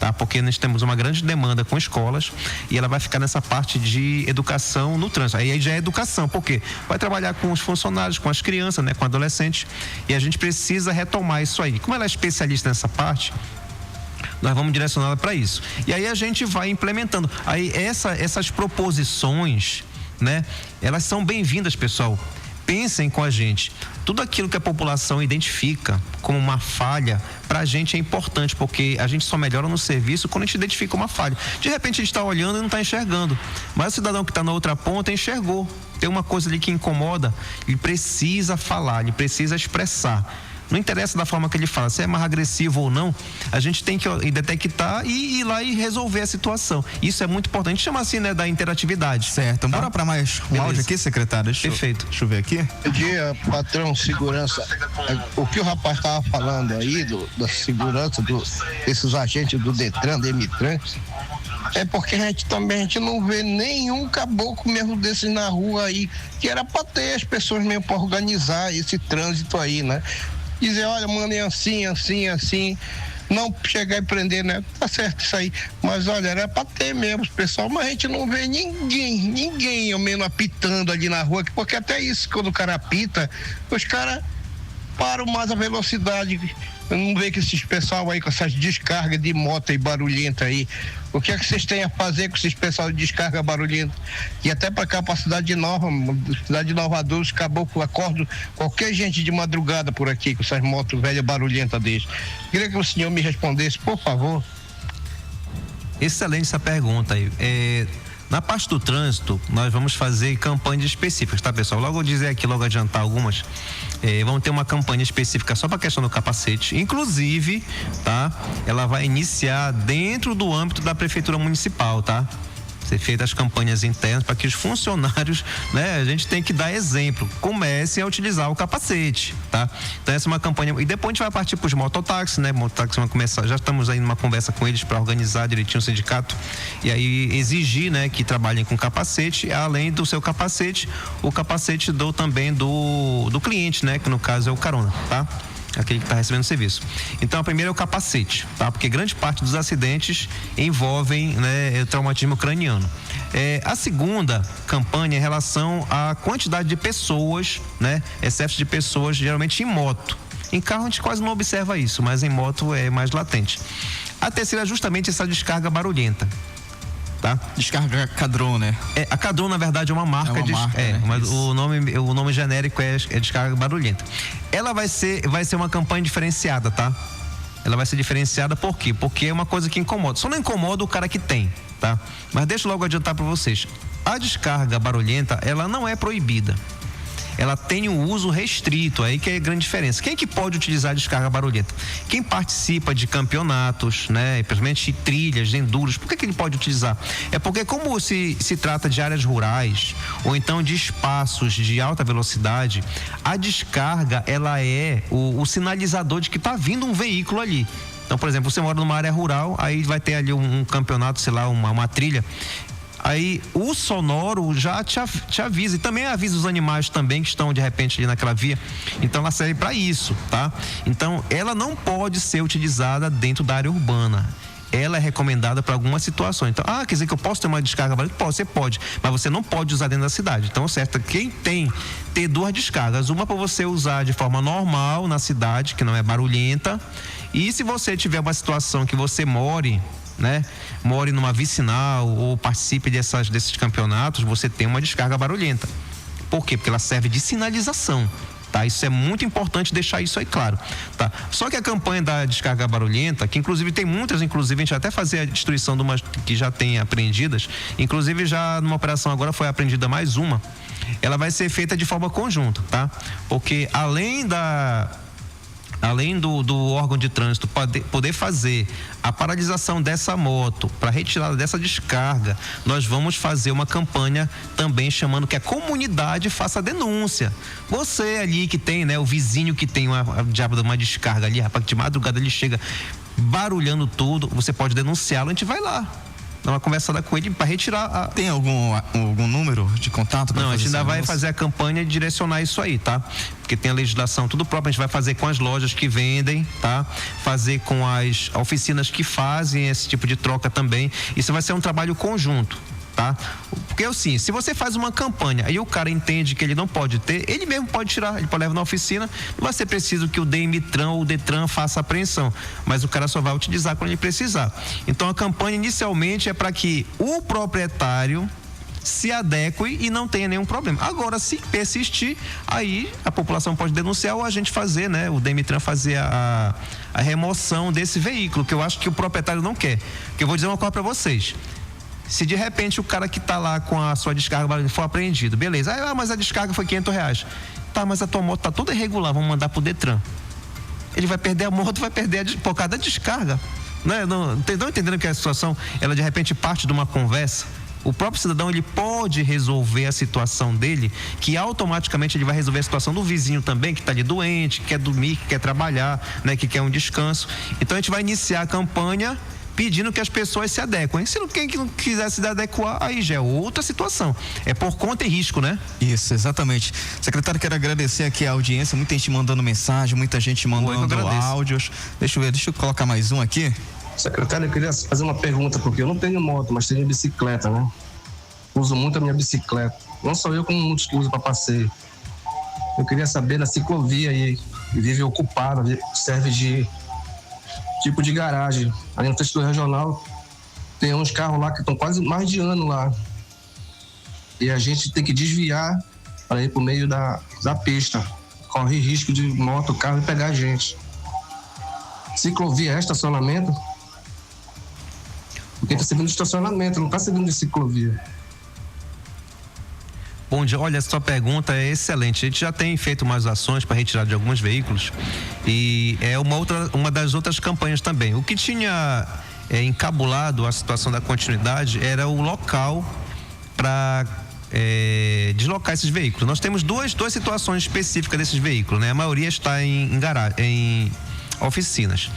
tá? Porque nós temos uma grande demanda com escolas e ela vai ficar nessa parte de educação no trânsito. Aí já é educação, por quê? Vai trabalhar com os funcionários, com as crianças, né? Com adolescentes, e a gente precisa retomar isso aí. Como ela é especialista nessa parte, nós vamos direcioná-la para isso. E aí a gente vai implementando. Aí essas proposições, né? Elas são bem-vindas, pessoal. Pensem com a gente. Tudo aquilo que a população identifica como uma falha, pra gente é importante, porque a gente só melhora no serviço quando a gente identifica uma falha. De repente a gente está olhando e não está enxergando, mas o cidadão que está na outra ponta enxergou. Tem uma coisa ali que incomoda, ele precisa falar, ele precisa expressar. Não interessa da forma que ele fala, se é mais agressivo ou não, a gente tem que detectar e ir lá e resolver a situação. Isso é muito importante. A gente chama assim, né, da interatividade. Certo. Bora tá? para mais um áudio aqui, secretário? Perfeito. Deixa eu ver aqui. Bom dia, patrão, segurança. O que o rapaz estava falando aí da segurança desses agentes do Detran, do Emitran, é porque a gente não vê nenhum caboclo mesmo desse na rua aí, que era para ter as pessoas mesmo para organizar esse trânsito aí, né? Dizer, olha, mano, é assim, não chegar e prender, né? Tá certo isso aí, mas olha, era pra ter mesmo, pessoal, mas a gente não vê ninguém ao menos apitando ali na rua, porque até isso, quando o cara apita, os caras param mais a velocidade. Eu não vejo que esses pessoal aí com essas descargas de moto e barulhenta aí, o que é que vocês têm a fazer com esses pessoal de descarga barulhenta? E até para cá, para a cidade de Nova Adultos, caboclo, acordo qualquer gente de madrugada por aqui com essas motos velhas barulhentas deles. Queria que o senhor me respondesse, por favor. Excelente essa pergunta aí. Na parte do trânsito, nós vamos fazer campanhas específicas, tá, pessoal? Logo eu dizer aqui, logo adiantar algumas, vamos ter uma campanha específica só para a questão do capacete. Inclusive, tá? Ela vai iniciar dentro do âmbito da Prefeitura Municipal, tá? Ser feitas as campanhas internas para que os funcionários, né, a gente tem que dar exemplo, comecem a utilizar o capacete, tá? Então essa é uma campanha, e depois a gente vai partir para os mototáxis, né? Mototáxis vão começar, já estamos aí numa conversa com eles para organizar direitinho o sindicato e aí exigir, né, que trabalhem com capacete, além do seu capacete, o capacete também do cliente, né, que no caso é o carona, tá? Aquele que está recebendo o serviço. Então a primeira é o capacete, tá? Porque grande parte dos acidentes envolvem, né, traumatismo craniano. A segunda campanha é em relação à quantidade de pessoas, né? Excesso de pessoas, geralmente em moto. Em carro a gente quase não observa isso, mas em moto é mais latente. A terceira é justamente essa descarga barulhenta. Tá? Descarga Cadron, né? A Cadron, na verdade, é uma marca. Né? Mas o nome genérico é descarga barulhenta. Ela vai ser uma campanha diferenciada, tá? Ela vai ser diferenciada por quê? Porque é uma coisa que incomoda. Só não incomoda o cara que tem, tá? Mas deixa eu logo adiantar para vocês. A descarga barulhenta, ela não é proibida. Ela tem um uso restrito, aí que é a grande diferença. Quem que pode utilizar a descarga barulhenta? Quem participa de campeonatos, né? Principalmente trilhas, enduros. Por que ele pode utilizar? É porque como se trata de áreas rurais ou então de espaços de alta velocidade, a descarga, ela é o sinalizador de que está vindo um veículo ali. Então, por exemplo, você mora numa área rural, aí vai ter ali um campeonato, sei lá, uma trilha. Aí o sonoro já te avisa, e também avisa os animais também que estão de repente ali naquela via. Então ela serve para isso, tá? Então ela não pode ser utilizada dentro da área urbana. Ela é recomendada para algumas situações. Então, quer dizer que eu posso ter uma descarga barulhenta? Você pode, mas você não pode usar dentro da cidade. Então, certo, quem ter duas descargas, uma para você usar de forma normal na cidade, que não é barulhenta, e se você tiver uma situação que você more numa vicinal ou participe desses campeonatos, você tem uma descarga barulhenta. Por quê? Porque ela serve de sinalização, tá? Isso é muito importante deixar isso aí claro, tá? Só que a campanha da descarga barulhenta, que inclusive tem muitas, inclusive a gente até fazer a destruição de umas que já tem apreendidas, inclusive já numa operação agora foi apreendida mais uma, ela vai ser feita de forma conjunta, tá? Porque além além do órgão de trânsito poder fazer a paralisação dessa moto para retirada dessa descarga, nós vamos fazer uma campanha também chamando que a comunidade faça a denúncia. Você ali que tem, né, o vizinho que tem uma descarga ali, rapaz, de madrugada ele chega barulhando tudo, você pode denunciá-lo, a gente vai lá. Dar uma conversada com ele para retirar Tem algum número de contato? Não, a gente ainda vai fazer a campanha e direcionar isso aí, tá? Porque tem a legislação tudo próprio, a gente vai fazer com as lojas que vendem, tá? Fazer com as oficinas que fazem esse tipo de troca também. Isso vai ser um trabalho conjunto, tá? Porque assim, se você faz uma campanha e o cara entende que ele não pode ter, ele mesmo pode tirar, ele pode levar na oficina, não vai ser preciso que o DEMITRAN ou o DETRAN faça a apreensão, mas o cara só vai utilizar quando ele precisar. Então a campanha inicialmente é para que o proprietário se adeque e não tenha nenhum problema. Agora, se persistir, aí a população pode denunciar ou a gente fazer, né? O DEMITRAN fazer a remoção desse veículo, que eu acho que o proprietário não quer. Porque eu vou dizer uma coisa para vocês. Se de repente o cara que está lá com a sua descarga for apreendido, beleza, mas a descarga foi R$500. Tá, mas a tua moto está toda irregular, vamos mandar pro DETRAN. Ele vai perder a moto, vai perder por causa da descarga. Né? Não entendendo que a situação, ela de repente parte de uma conversa. O próprio cidadão, ele pode resolver a situação dele, que automaticamente ele vai resolver a situação do vizinho também, que está ali doente, que quer dormir, que quer trabalhar, né, que quer um descanso. Então a gente vai iniciar a campanha pedindo que as pessoas se adequem. Se quem não quiser se adequar, aí já é outra situação. É por conta e risco, né? Isso, exatamente. Secretário, quero agradecer aqui a audiência, muita gente mandando mensagem, muita gente mandando áudios. Deixa eu colocar mais um aqui. Secretário, eu queria fazer uma pergunta, porque eu não tenho moto, mas tenho bicicleta, né? Uso muito a minha bicicleta. Não só eu, como muitos que usam para passeio. Eu queria saber, na ciclovia aí, que vive ocupada, serve de tipo de garagem. Ali no texto regional tem uns carros lá que estão quase mais de ano lá. E a gente tem que desviar para ir por meio da pista. Corre risco de moto, carro e pegar a gente. Ciclovia é estacionamento? Porque está servindo de estacionamento, não está servindo de ciclovia. Bom dia, olha, a sua pergunta é excelente. A gente já tem feito umas ações para retirada de alguns veículos e é uma das outras campanhas também. O que tinha encabulado a situação da continuidade era o local para deslocar esses veículos. Nós temos duas situações específicas desses veículos, né? A maioria está em oficinas,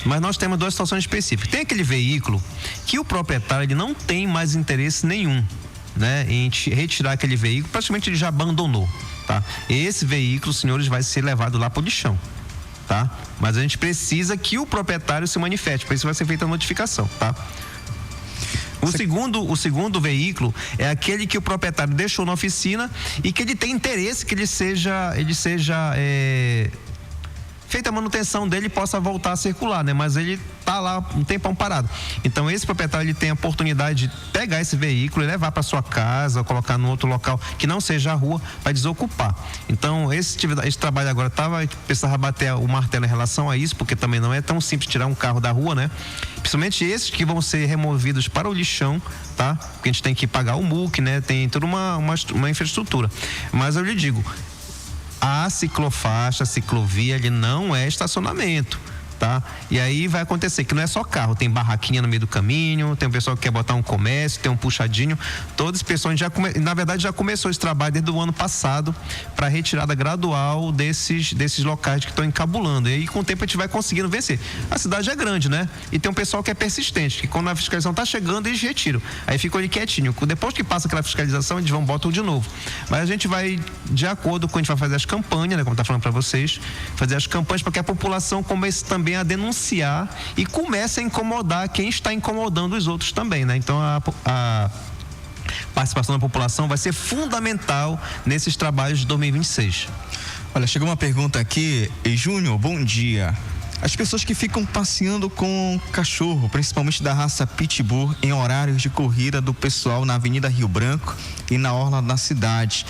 mas nós temos duas situações específicas. Tem aquele veículo que o proprietário ele não tem mais interesse nenhum, né, em retirar aquele veículo, praticamente ele já abandonou, tá? Esse veículo, senhores, vai ser levado lá pro lixão, tá? Mas a gente precisa que o proprietário se manifeste, para isso vai ser feita a notificação, tá? O segundo veículo é aquele que o proprietário deixou na oficina e que ele tem interesse que ele seja feita a manutenção dele e possa voltar a circular, né? Mas ele tá lá um tempão parado. Então esse proprietário ele tem a oportunidade de pegar esse veículo e levar para sua casa, ou colocar num outro local que não seja a rua, para desocupar. Então esse trabalho agora precisava bater o martelo em relação a isso, porque também não é tão simples tirar um carro da rua, né? Principalmente esses que vão ser removidos para o lixão, tá? Porque a gente tem que pagar o MUC, né? Tem toda uma infraestrutura. Mas eu lhe digo, a ciclofaixa, a ciclovia, ele não é estacionamento, tá? E aí vai acontecer que não é só carro, tem barraquinha no meio do caminho, tem um pessoal que quer botar um comércio, tem um puxadinho, todo esse pessoal na verdade já começou esse trabalho desde o ano passado para retirada gradual desses locais que estão encabulando, e aí com o tempo a gente vai conseguindo vencer. A cidade é grande, né? E tem um pessoal que é persistente, que quando a fiscalização tá chegando eles retiram, aí ficam ali quietinho, depois que passa aquela fiscalização eles vão botar de novo. Mas a gente vai, de acordo com a gente vai fazer as campanhas, né, como tá falando para vocês, fazer as campanhas para que a população comece também a denunciar e comece a incomodar quem está incomodando os outros também, né? Então a participação da população vai ser fundamental nesses trabalhos de 2026. Olha, chegou uma pergunta aqui, Júnior, bom dia. As pessoas que ficam passeando com cachorro, principalmente da raça Pitbull, em horários de corrida do pessoal na Avenida Rio Branco e na orla da cidade,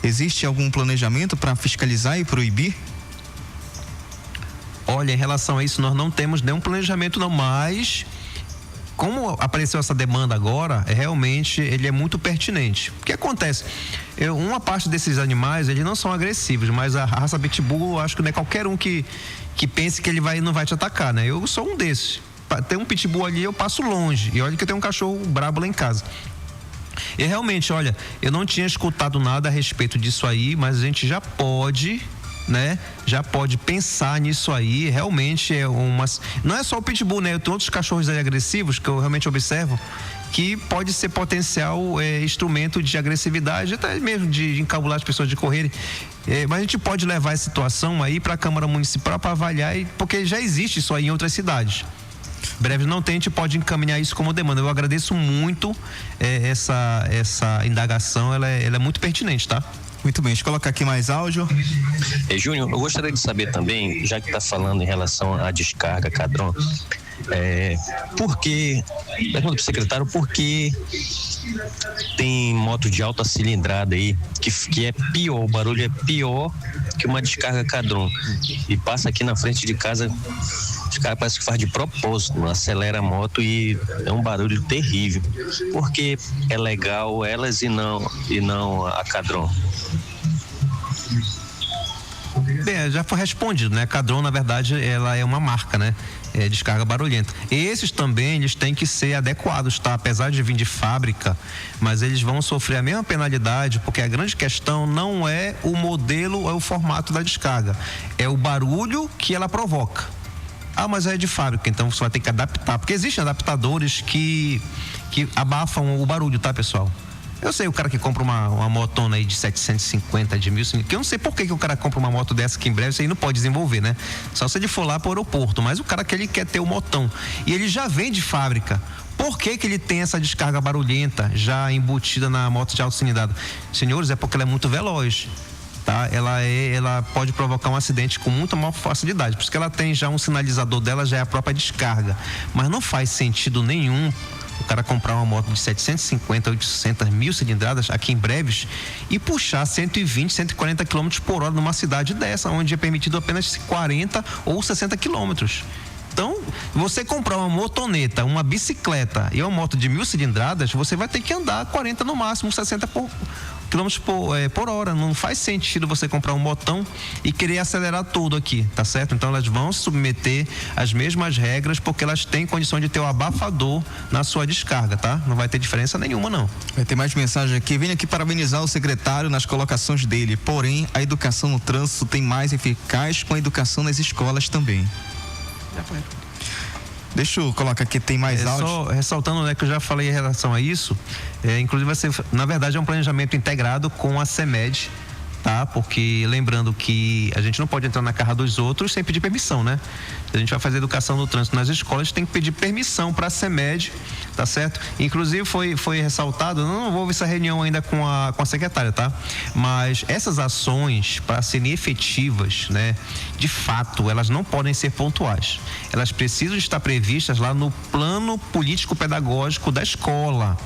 existe algum planejamento para fiscalizar e proibir? Olha, em relação a isso nós não temos nenhum planejamento não, mas como apareceu essa demanda agora, realmente ele é muito pertinente. O que acontece? Uma parte desses animais, eles não são agressivos, mas a raça Pitbull, eu acho que não é qualquer um que pense que ele não vai te atacar, né? Eu sou um desses. Tem um Pitbull ali, eu passo longe. E olha que eu tenho um cachorro brabo lá em casa. E realmente, olha, eu não tinha escutado nada a respeito disso aí, mas a gente já pode, né? Já pode pensar nisso aí. Realmente não é só o Pitbull, né? Tem outros cachorros aí agressivos que eu realmente observo que pode ser potencial instrumento de agressividade, até mesmo de encabular as pessoas de correrem. Mas a gente pode levar essa situação aí para a Câmara Municipal para avaliar, porque já existe isso aí em outras cidades. Breve não tem, a gente pode encaminhar isso como demanda. Eu agradeço muito essa indagação, ela é muito pertinente, tá? Muito bem, deixa eu colocar aqui mais áudio. Júnior, eu gostaria de saber também, já que está falando em relação à descarga Cadron, pergunta para o secretário, por que tem moto de alta cilindrada aí, que é pior, o barulho é pior que uma descarga Cadron, e passa aqui na frente de casa, os caras parecem que faz de propósito, acelera a moto e é um barulho terrível. Por que é legal elas e não a Cadron? Bem, já foi respondido, né? A Cadron, na verdade, ela é uma marca, né? Descarga barulhenta. Esses também, eles têm que ser adequados, tá? Apesar de vir de fábrica, mas eles vão sofrer a mesma penalidade, porque a grande questão não é o modelo ou o formato da descarga, é o barulho que ela provoca. Ah, mas é de fábrica, então você vai ter que adaptar, porque existem adaptadores que abafam o barulho, tá, pessoal? Eu sei, o cara que compra uma motona aí de 750, de 1.000, que eu não sei por que o cara compra uma moto dessa que em breve você aí não pode desenvolver, né? Só se ele for lá pro aeroporto, mas o cara que ele quer ter o motão e ele já vem de fábrica. Por que ele tem essa descarga barulhenta já embutida na moto de alta cilindrada? Senhores, é porque ela é muito veloz. Tá? Ela pode provocar um acidente com muita maior facilidade, por isso que ela tem já um sinalizador dela, já é a própria descarga, mas não faz sentido nenhum o cara comprar uma moto de 750, 800, 1.000 cilindradas aqui em Breves e puxar 120, 140 km por hora numa cidade dessa, onde é permitido apenas 40 ou 60 km. Então, você comprar uma motoneta, uma bicicleta e uma moto de 1.000 cilindradas, você vai ter que andar 40 no máximo, 60 quilômetros por hora. Não faz sentido você comprar um motão e querer acelerar tudo aqui, tá certo? Então elas vão se submeter às mesmas regras, porque elas têm condição de ter o abafador na sua descarga, tá? Não vai ter diferença nenhuma, não. Vai ter mais mensagem aqui. Venho aqui parabenizar o secretário nas colocações dele, porém a educação no trânsito tem mais eficaz com a educação nas escolas também. Já foi. Deixa eu colocar aqui, tem mais áudio. Só ressaltando, né, que eu já falei em relação a isso, inclusive vai ser, na verdade, é um planejamento integrado com a CEMED, tá? Porque lembrando que a gente não pode entrar na casa dos outros sem pedir permissão, né? Se a gente vai fazer educação no trânsito nas escolas, tem que pedir permissão para a CEMED, tá certo? Inclusive foi ressaltado, não houve essa reunião ainda com a secretária, tá? Mas essas ações, para serem efetivas, né, de fato, elas não podem ser pontuais. Elas precisam estar previstas lá no plano político-pedagógico da escola.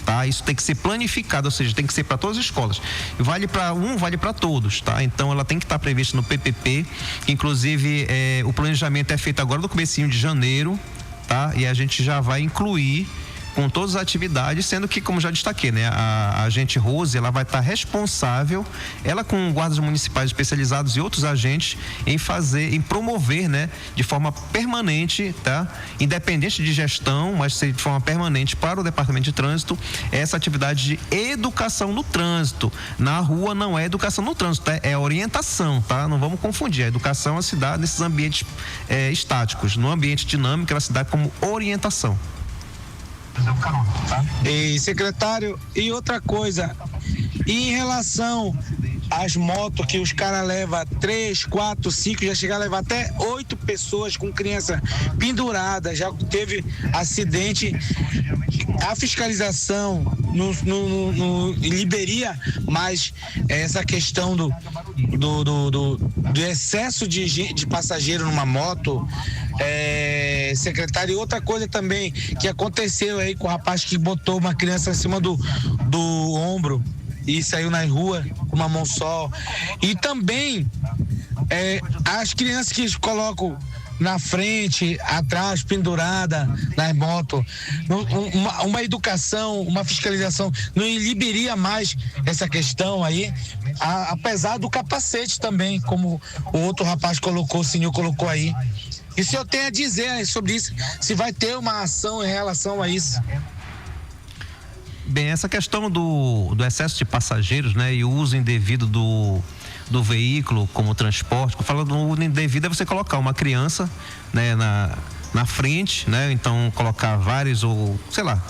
Tá? Isso tem que ser planificado, ou seja, tem que ser para todas as escolas. Vale para vale para todos, tá? Então ela tem que estar prevista no PPP, que inclusive o planejamento é feito agora no comecinho de janeiro, tá? E a gente já vai incluir com todas as atividades, sendo que, como já destaquei, né, a agente Rose, ela vai estar responsável, ela com guardas municipais especializados e outros agentes em promover, né, de forma permanente, tá? Independente de gestão, mas de forma permanente para o Departamento de Trânsito, essa atividade de educação no trânsito. Na rua não é educação no trânsito, é orientação, tá? Não vamos confundir, a educação ela se dá nesses ambientes estáticos, no ambiente dinâmico ela se dá como orientação. E secretário, e outra coisa, em relação às motos que os caras levam 3, 4, 5, já chegaram a levar até 8 pessoas com criança pendurada, já teve acidente. A fiscalização liberia mais essa questão do excesso de passageiro numa moto, secretário. E outra coisa também que aconteceu aí com o rapaz que botou uma criança em cima do ombro e saiu na rua com uma mão só. E também as crianças que colocam na frente, atrás, pendurada nas motos. Uma educação, uma fiscalização não inibiria mais essa questão aí, apesar do capacete também, como o outro rapaz colocou, o senhor colocou aí. E o senhor tem a dizer sobre isso, se vai ter uma ação em relação a isso? Bem, essa questão do excesso de passageiros, né, e o uso indevido do veículo como transporte, falando do uso indevido é você colocar uma criança, né, na frente, né, então colocar vários ou, sei lá,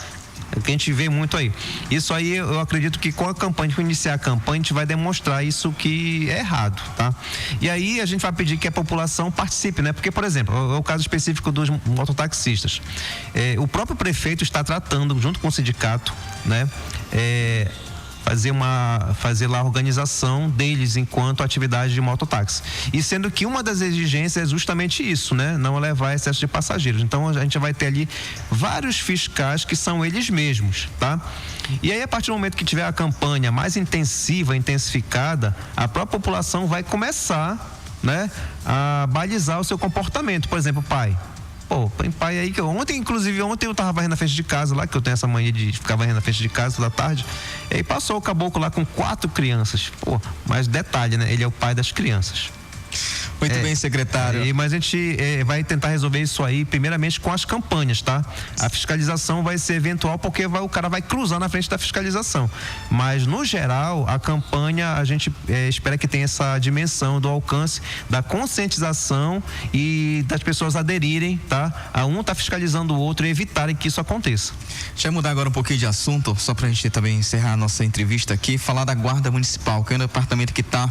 é o que a gente vê muito aí. Isso aí eu acredito que com a campanha, para iniciar a campanha, a gente vai demonstrar isso que é errado, tá? E aí a gente vai pedir que a população participe, né? Porque, por exemplo, é o caso específico dos mototaxistas. O próprio prefeito está tratando, junto com o sindicato, né? Fazer lá a organização deles enquanto atividade de mototáxi. E sendo que uma das exigências é justamente isso, né? Não levar excesso de passageiros. Então a gente vai ter ali vários fiscais que são eles mesmos, tá? E aí, a partir do momento que tiver a campanha mais intensificada, a própria população vai começar, né, a balizar o seu comportamento. Por exemplo, pai. Pô, tem pai aí que ontem eu tava varrendo na frente de casa lá, que eu tenho essa mania de ficar varrendo na frente de casa toda tarde, e aí passou o caboclo lá com 4 crianças. Pô, mas detalhe, né? Ele é o pai das crianças. Muito bem, secretário. Mas a gente vai tentar resolver isso aí, primeiramente com as campanhas, tá? A fiscalização vai ser eventual, porque o cara vai cruzar na frente da fiscalização. Mas, no geral, a campanha, a gente espera que tenha essa dimensão do alcance, da conscientização e das pessoas aderirem, tá? A um tá fiscalizando o outro e evitarem que isso aconteça. Deixa eu mudar agora um pouquinho de assunto, só pra gente também encerrar a nossa entrevista aqui, falar da Guarda Municipal, que é um departamento que está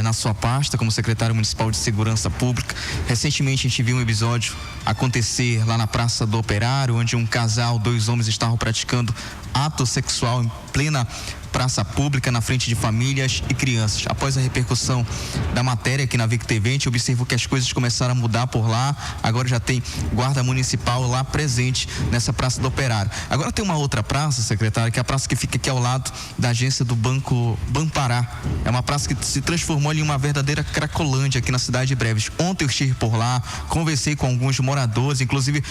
na sua pasta como secretário municipal de Segurança Pública. Recentemente a gente viu um episódio acontecer lá na Praça do Operário, onde um casal, 2 homens estavam praticando ato sexual em plena praça pública, na frente de famílias e crianças. Após a repercussão da matéria aqui na VIC TV, a gente observou que as coisas começaram a mudar por lá. Agora já tem guarda municipal lá presente nessa Praça do Operário. Agora tem uma outra praça, secretário, que é a praça que fica aqui ao lado da agência do Banco Banpará. É uma praça que se transformou em uma verdadeira cracolândia aqui na cidade de Breves. Ontem eu estive por lá, conversei com alguns moradores, inclusive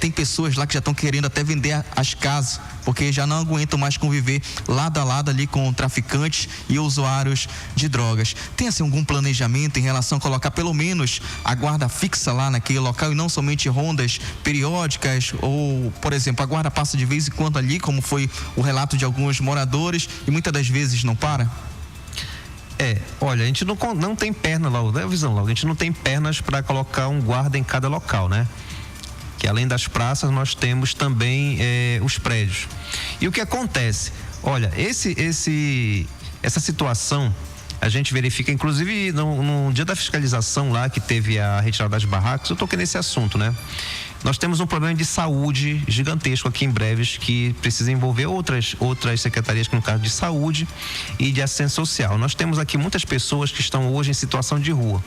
tem pessoas lá que já estão querendo até vender as casas, porque já não aguentam mais conviver lado a lado ali com traficantes e usuários de drogas. Tem assim algum planejamento em relação a colocar pelo menos a guarda fixa lá naquele local e não somente rondas periódicas, ou, por exemplo, a guarda passa de vez em quando ali, como foi o relato de alguns moradores, e muitas das vezes não para? Olha, a gente não tem perna lá, dá a visão logo, a gente não tem pernas para colocar um guarda em cada local, né? Que além das praças nós temos também os prédios. E o que acontece? Olha, essa situação a gente verifica, inclusive no dia da fiscalização lá, que teve a retirada das barracas, eu toquei nesse assunto, né? Nós temos um problema de saúde gigantesco aqui em Breves, que precisa envolver outras secretarias, no caso de saúde e de assistência social. Nós temos aqui muitas pessoas que estão hoje em situação de rua,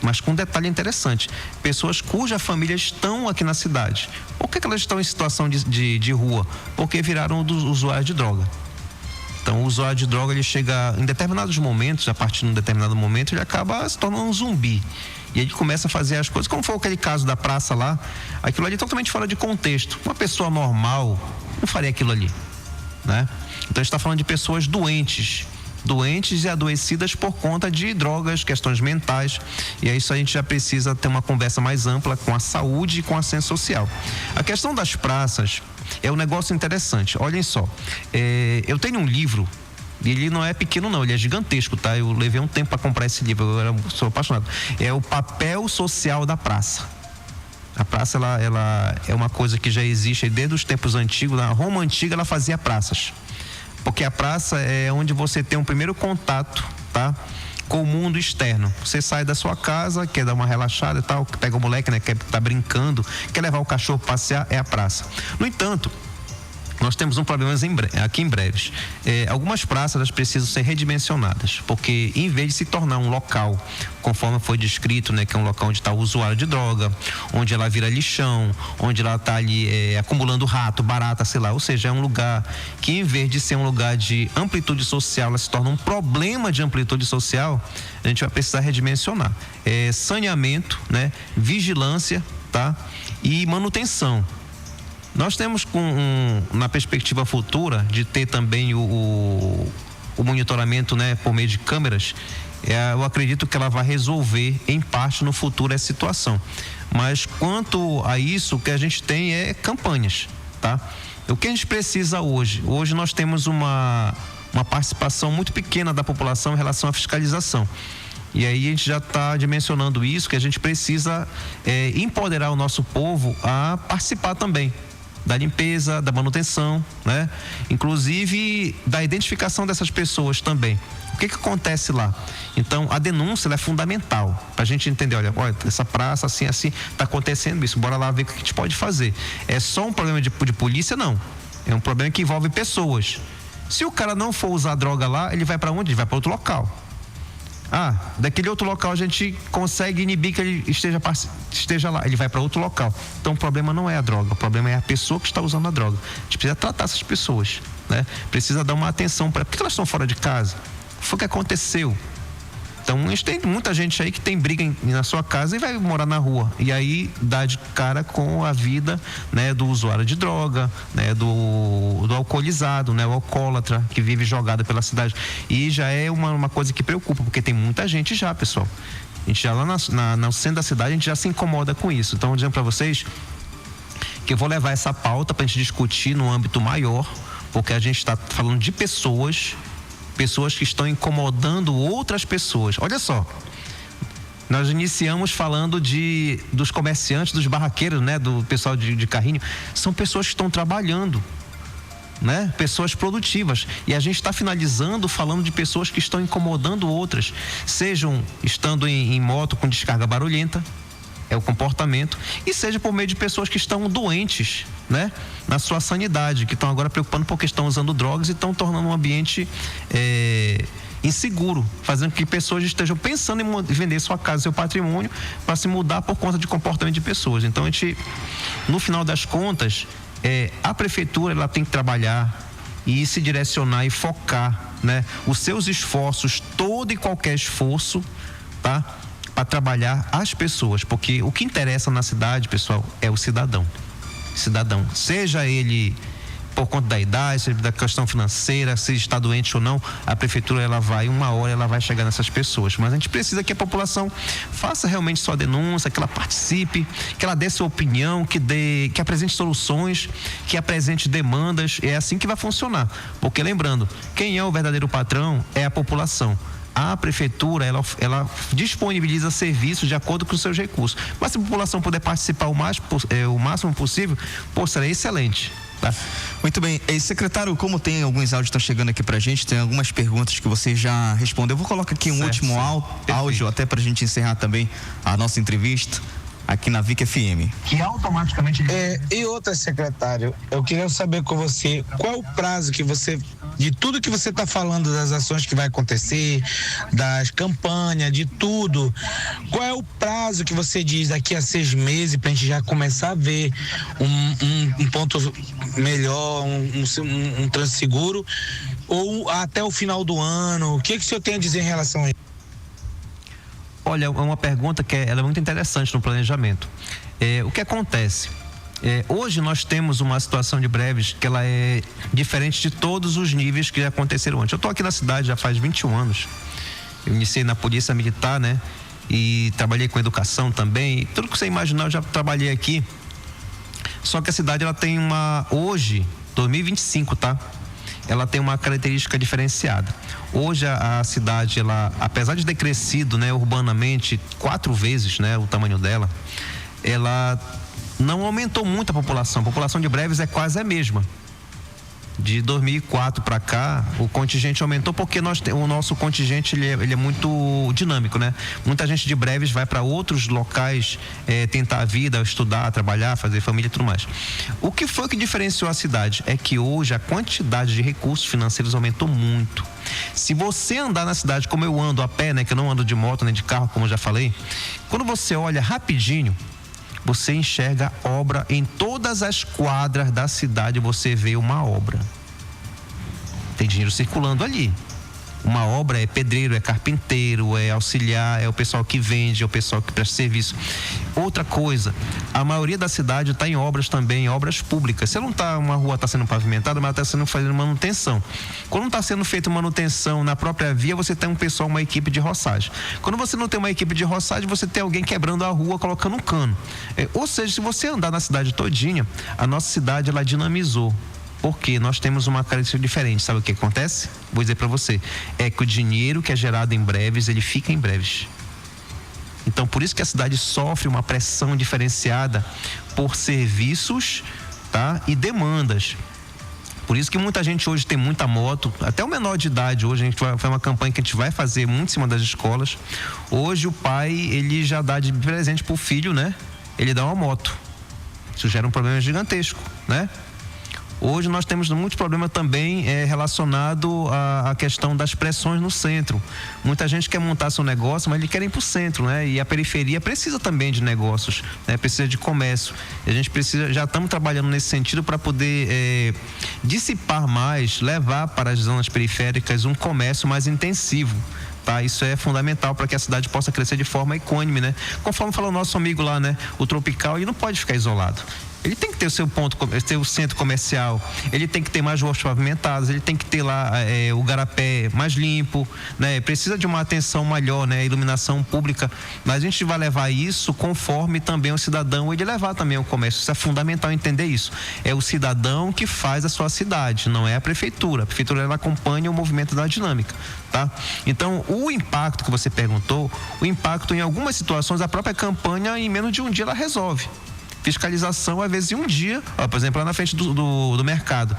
mas com um detalhe interessante: pessoas cujas famílias estão aqui na cidade. Por que elas estão em situação de rua? Porque viraram usuários de droga. Então, o usuário de droga, ele chega em determinados momentos, a partir de um determinado momento, ele acaba se tornando um zumbi. E ele começa a fazer as coisas, como foi aquele caso da praça lá, aquilo ali totalmente fora de contexto. Uma pessoa normal não faria aquilo ali, né? Então, a gente está falando de pessoas doentes e adoecidas por conta de drogas, questões mentais, e é isso. A gente já precisa ter uma conversa mais ampla com a saúde e com a assistência social. A questão das praças é um negócio interessante. Olhem só, eu tenho um livro, e ele não é pequeno não, ele é gigantesco, tá? Eu levei um tempo para comprar esse livro, eu sou apaixonado. É o Papel Social da Praça. A praça, ela é uma coisa que já existe desde os tempos antigos. Na Roma Antiga, ela fazia praças, porque a praça é onde você tem um primeiro contato, tá, com o mundo externo. Você sai da sua casa, quer dar uma relaxada e tal, pega o moleque, né, quer tá brincando, quer levar o cachorro passear, é a praça. No entanto, nós temos um problema aqui em Breves. Algumas praças elas precisam ser redimensionadas, porque em vez de se tornar um local, conforme foi descrito, né, que é um local onde está o usuário de droga, onde ela vira lixão, onde ela está ali acumulando rato, barata, sei lá, ou seja, é um lugar que em vez de ser um lugar de amplitude social, ela se torna um problema de amplitude social, a gente vai precisar redimensionar. Saneamento, né, vigilância, tá, e manutenção. Nós temos na perspectiva futura de ter também o monitoramento, né, por meio de câmeras. Eu acredito que ela vai resolver em parte no futuro essa situação. Mas quanto a isso, o que a gente tem é campanhas, tá? O que a gente precisa hoje? Hoje nós temos uma participação muito pequena da população em relação à fiscalização. E aí a gente já está dimensionando isso, que a gente precisa empoderar o nosso povo a participar também da limpeza, da manutenção, né? Inclusive da identificação dessas pessoas também. O que acontece lá? Então, a denúncia ela é fundamental para a gente entender, olha, essa praça assim, está acontecendo isso, bora lá ver o que a gente pode fazer. É só um problema de polícia? Não. É um problema que envolve pessoas. Se o cara não for usar droga lá, ele vai para onde? Ele vai para outro local. Daquele outro local a gente consegue inibir que ele esteja lá, ele vai para outro local. Então o problema não é a droga, o problema é a pessoa que está usando a droga. A gente precisa tratar essas pessoas, né? Precisa dar uma atenção para por que elas estão fora de casa? O que foi que aconteceu? Então a gente tem muita gente aí que tem briga na sua casa e vai morar na rua, e aí dá de cara com a vida, né, do usuário de droga, né, do alcoolizado, né, o alcoólatra que vive jogado pela cidade, e já é uma coisa que preocupa, porque tem muita gente já, pessoal. A gente já lá no centro da cidade a gente já se incomoda com isso. Então, dizendo para vocês que eu vou levar essa pauta para a gente discutir no âmbito maior, porque a gente está falando de pessoas que estão incomodando outras pessoas. Olha só, nós iniciamos falando dos comerciantes, dos barraqueiros, né, do pessoal de carrinho. São pessoas que estão trabalhando, né, pessoas produtivas, e a gente está finalizando falando de pessoas que estão incomodando outras, sejam estando em moto com descarga barulhenta, é o comportamento, e seja por meio de pessoas que estão doentes, né, na sua sanidade, que estão agora preocupando porque estão usando drogas e estão tornando um ambiente inseguro, fazendo com que pessoas estejam pensando em vender sua casa, seu patrimônio, para se mudar por conta de comportamento de pessoas. Então a gente, no final das contas, a prefeitura ela tem que trabalhar e se direcionar e focar, né, os seus esforços, todo e qualquer esforço, tá, para trabalhar as pessoas, porque o que interessa na cidade, pessoal, é o cidadão, seja ele por conta da idade, seja da questão financeira, se está doente ou não, a prefeitura uma hora ela vai chegar nessas pessoas, mas a gente precisa que a população faça realmente sua denúncia, que ela participe, que ela dê sua opinião, que apresente soluções, que apresente demandas. É assim que vai funcionar, porque lembrando, quem é o verdadeiro patrão é a população. A prefeitura, ela disponibiliza serviços de acordo com os seus recursos. Mas se a população puder participar o máximo possível, será excelente. Tá? Muito bem. Secretário, como tem alguns áudios que estão chegando aqui pra gente, tem algumas perguntas que você já respondeu. Eu vou colocar aqui um último áudio, até pra gente encerrar também a nossa entrevista aqui na VIC FM. Que automaticamente... E outra, secretário, eu queria saber com você, qual é o prazo que você, de tudo que você está falando, das ações que vai acontecer, das campanhas, de tudo, qual é o prazo que você diz daqui a 6 meses para a gente já começar a ver um ponto melhor, um trânsito seguro, ou até o final do ano? O que o senhor tem a dizer em relação a isso? Olha, é uma pergunta que ela é muito interessante no planejamento. O que acontece? Hoje nós temos uma situação de Breves que ela é diferente de todos os níveis que aconteceram antes. Eu estou aqui na cidade já faz 21 anos. Eu iniciei na Polícia Militar, né? E trabalhei com educação também. E tudo que você imaginar eu já trabalhei aqui. Só que a cidade ela tem hoje, 2025, tá? Ela tem uma característica diferenciada. Hoje a cidade, ela, apesar de ter crescido, né, urbanamente 4 vezes, né, o tamanho dela, ela não aumentou muito a população. A população de Breves é quase a mesma. De 2004 para cá, o contingente aumentou porque o nosso contingente ele é muito dinâmico, né? Muita gente de Breves vai para outros locais tentar a vida, estudar, trabalhar, fazer família e tudo mais. O que foi que diferenciou a cidade? É que hoje a quantidade de recursos financeiros aumentou muito. Se você andar na cidade como eu ando a pé, né? Que eu não ando de moto nem de carro, como eu já falei. Quando você olha rapidinho, você enxerga obra em todas as quadras da cidade, você vê uma obra. Tem dinheiro circulando ali. Uma obra é pedreiro, é carpinteiro, é auxiliar, é o pessoal que vende, é o pessoal que presta serviço. Outra coisa, a maioria da cidade está em obras também, obras públicas. Se uma rua está sendo pavimentada, mas está sendo fazendo manutenção. Quando está sendo feita manutenção na própria via, você tem um pessoal, uma equipe de roçagem. Quando você não tem uma equipe de roçagem, você tem alguém quebrando a rua, colocando um cano. Ou seja, se você andar na cidade todinha, a nossa cidade ela dinamizou. Porque nós temos uma característica diferente. Sabe o que acontece? Vou dizer para você. É que o dinheiro que é gerado em Breves, ele fica em Breves. Então, por isso que a cidade sofre uma pressão diferenciada por serviços, tá? E demandas. Por isso que muita gente hoje tem muita moto, até o menor de idade. Hoje a gente vai uma campanha que a gente vai fazer muito em cima das escolas. Hoje o pai, ele já dá de presente pro filho, né? Ele dá uma moto. Isso gera um problema gigantesco, né? Hoje nós temos muitos problemas também relacionado à questão das pressões no centro. Muita gente quer montar seu negócio, mas eles querem ir para o centro, né? E a periferia precisa também de negócios, né? Precisa de comércio. E a gente já estamos trabalhando nesse sentido para poder dissipar mais, levar para as zonas periféricas um comércio mais intensivo. Tá, isso é fundamental para que a cidade possa crescer de forma equânime, né? Conforme falou o nosso amigo lá, né? O Tropical, ele não pode ficar isolado. Ele tem que ter o seu ter o centro comercial, ele tem que ter mais ruas pavimentadas, ele tem que ter lá o garapé mais limpo, né? Precisa de uma atenção maior, né? Iluminação pública, mas a gente vai levar isso conforme também o cidadão ele levar também o comércio. Isso é fundamental entender isso. É o cidadão que faz a sua cidade, não é a prefeitura. A prefeitura ela acompanha o movimento da dinâmica, tá? Então, o impacto que você perguntou, o impacto em algumas situações, a própria campanha em menos de um dia ela resolve. Fiscalização, às vezes, em um dia, por exemplo, lá na frente do mercado.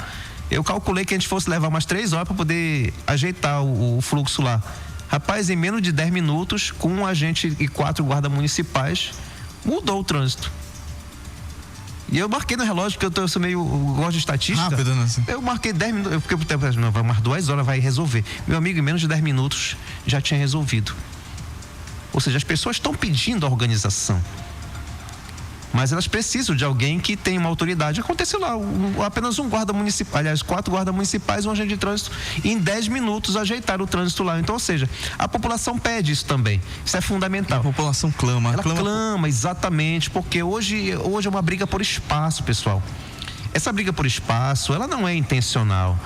Eu calculei que a gente fosse levar umas 3 horas para poder ajeitar o fluxo lá. Rapaz, em menos de 10 minutos, com um agente e 4 guardas municipais, mudou o trânsito. E eu marquei no relógio, porque eu gosto de estatística. Rápido, né? Eu marquei 10 minutos, eu fiquei por tempo, não, vai mais 2 horas, vai resolver. Meu amigo, em menos de 10 minutos, já tinha resolvido. Ou seja, as pessoas estão pedindo a organização. Mas elas precisam de alguém que tenha uma autoridade. Aconteceu lá, apenas um guarda municipal, aliás, 4 guardas municipais, um agente de trânsito, e em 10 minutos ajeitaram o trânsito lá. Então, ou seja, a população pede isso também. Isso é fundamental. A população clama. Ela clama, exatamente, porque hoje é uma briga por espaço, pessoal. Essa briga por espaço, ela não é intencional.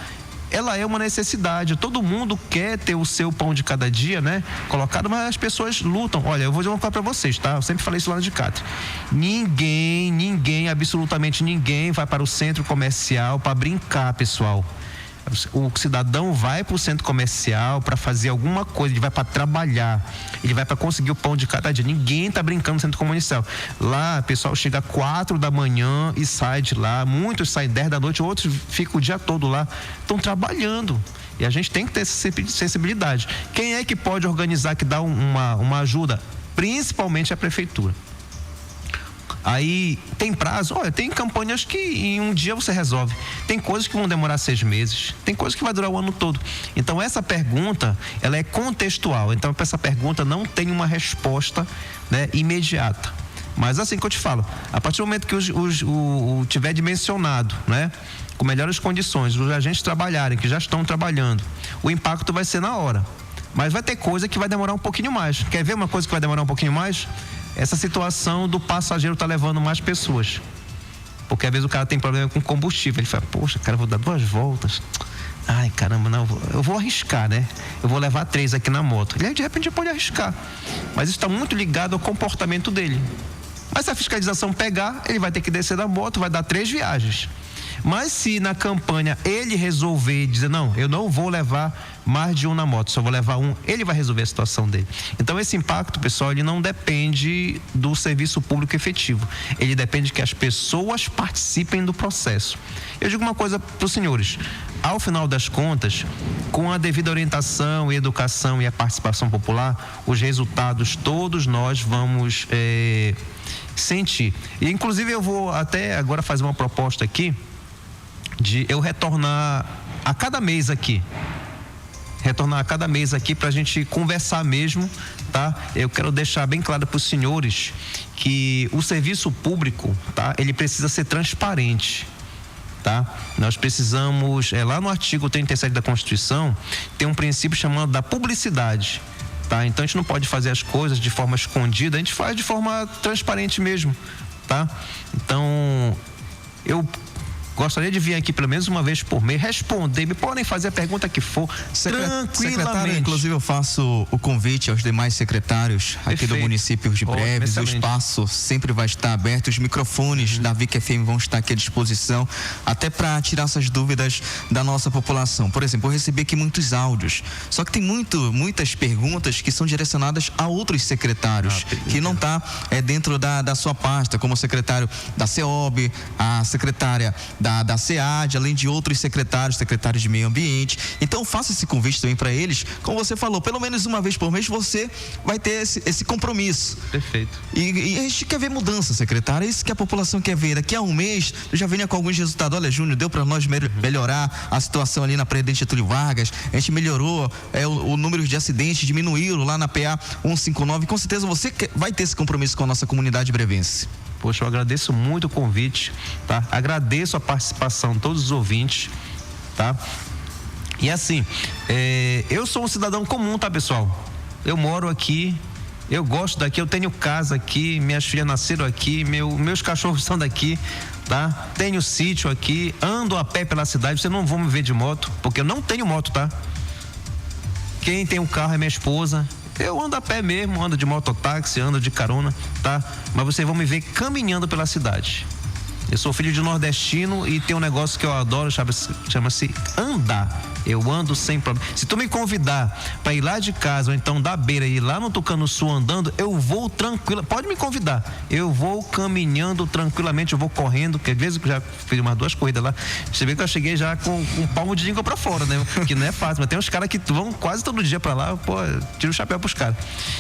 Ela é uma necessidade, todo mundo quer ter o seu pão de cada dia, né? Colocado, mas as pessoas lutam. Olha, eu vou dizer uma coisa pra vocês, tá? Eu sempre falei isso lá no Dicate. Ninguém, absolutamente ninguém vai para o centro comercial para brincar, pessoal. O cidadão vai para o centro comercial para fazer alguma coisa, ele vai para trabalhar, ele vai para conseguir o pão de cada dia. Ninguém está brincando no centro comercial. Lá, o pessoal chega 4 da manhã e sai de lá. Muitos saem 10 da noite, outros ficam o dia todo lá. Estão trabalhando. E a gente tem que ter essa sensibilidade. Quem é que pode organizar, que dá uma ajuda? Principalmente a prefeitura. Aí tem prazo, olha, tem campanhas que em um dia você resolve. Tem coisas que vão demorar 6 meses, tem coisas que vai durar o ano todo. Então essa pergunta, ela é contextual. Então para essa pergunta não tem uma resposta, né, imediata. Mas assim que eu te falo, a partir do momento que o tiver dimensionado, né, com melhores condições, os agentes trabalharem, que já estão trabalhando, o impacto vai ser na hora. Mas vai ter coisa que vai demorar um pouquinho mais. Quer ver uma coisa que vai demorar um pouquinho mais? Essa situação do passageiro tá levando mais pessoas. Porque às vezes o cara tem problema com combustível. Ele fala, poxa, cara, eu vou dar 2 voltas. Ai, caramba, não, eu vou arriscar, né? Eu vou levar 3 aqui na moto. Ele de repente pode arriscar. Mas isso está muito ligado ao comportamento dele. Mas se a fiscalização pegar, ele vai ter que descer da moto, vai dar 3 viagens. Mas se na campanha ele resolver dizer, não, eu não vou levar mais de um na moto, só vou levar um, ele vai resolver a situação dele. Então esse impacto, pessoal, ele não depende do serviço público efetivo, ele depende que as pessoas participem do processo. Eu digo uma coisa para os senhores, ao final das contas, com a devida orientação e educação e a participação popular, os resultados todos nós vamos sentir. E inclusive eu vou até agora fazer uma proposta aqui de eu retornar a cada mês aqui para a gente conversar mesmo, tá? Eu quero deixar bem claro para os senhores que o serviço público, tá? Ele precisa ser transparente, tá? Nós precisamos, lá no artigo 37 da Constituição, tem um princípio chamado da publicidade, tá? Então a gente não pode fazer as coisas de forma escondida, a gente faz de forma transparente mesmo, tá? Então, eu gostaria de vir aqui pelo menos uma vez por mês, responder, me podem fazer a pergunta que for, tranquilamente. Secretário, inclusive eu faço o convite aos demais secretários aqui do município de Breves, o espaço sempre vai estar aberto, os microfones da VIC FM vão estar aqui à disposição, até para tirar essas dúvidas da nossa população. Por exemplo, eu recebi aqui muitos áudios, só que tem muitas perguntas que são direcionadas a outros secretários, que não está dentro da sua pasta, como o secretário da CEOB, a secretária da SEAD, além de outros secretários de meio ambiente. Então faça esse convite também para eles, como você falou, pelo menos uma vez por mês você vai ter esse compromisso. Perfeito. E a gente quer ver mudança, secretário, é isso que a população quer ver. Daqui a um mês, eu já venha com alguns resultados. Olha, Júnior, deu para nós melhorar a situação ali na Presidente Getúlio Vargas, a gente melhorou o número de acidentes, diminuíram lá na PA 159, com certeza você vai ter esse compromisso com a nossa comunidade brevense. Poxa, eu agradeço muito o convite, tá? Agradeço a participação de todos os ouvintes, tá? E assim, eu sou um cidadão comum, tá, pessoal? Eu moro aqui, eu gosto daqui, eu tenho casa aqui, minhas filhas nasceram aqui, meus cachorros são daqui, tá? Tenho sítio aqui, ando a pé pela cidade, vocês não vão me ver de moto, porque eu não tenho moto, tá? Quem tem um carro é minha esposa. Eu ando a pé mesmo, ando de mototáxi, ando de carona, tá? Mas vocês vão me ver caminhando pela cidade. Eu sou filho de nordestino e tem um negócio que eu adoro, chama-se andar. Eu ando sem problema. Se tu me convidar para ir lá de casa ou então da beira e ir lá no Tucano Sul andando, eu vou tranquilo. Pode me convidar. Eu vou caminhando tranquilamente, eu vou correndo, porque às vezes eu já fiz umas 2 corridas lá. Você vê que eu cheguei já com um palmo de língua para fora, né? Que não é fácil, mas tem uns caras que vão quase todo dia para lá, pô, tiro o chapéu pros caras.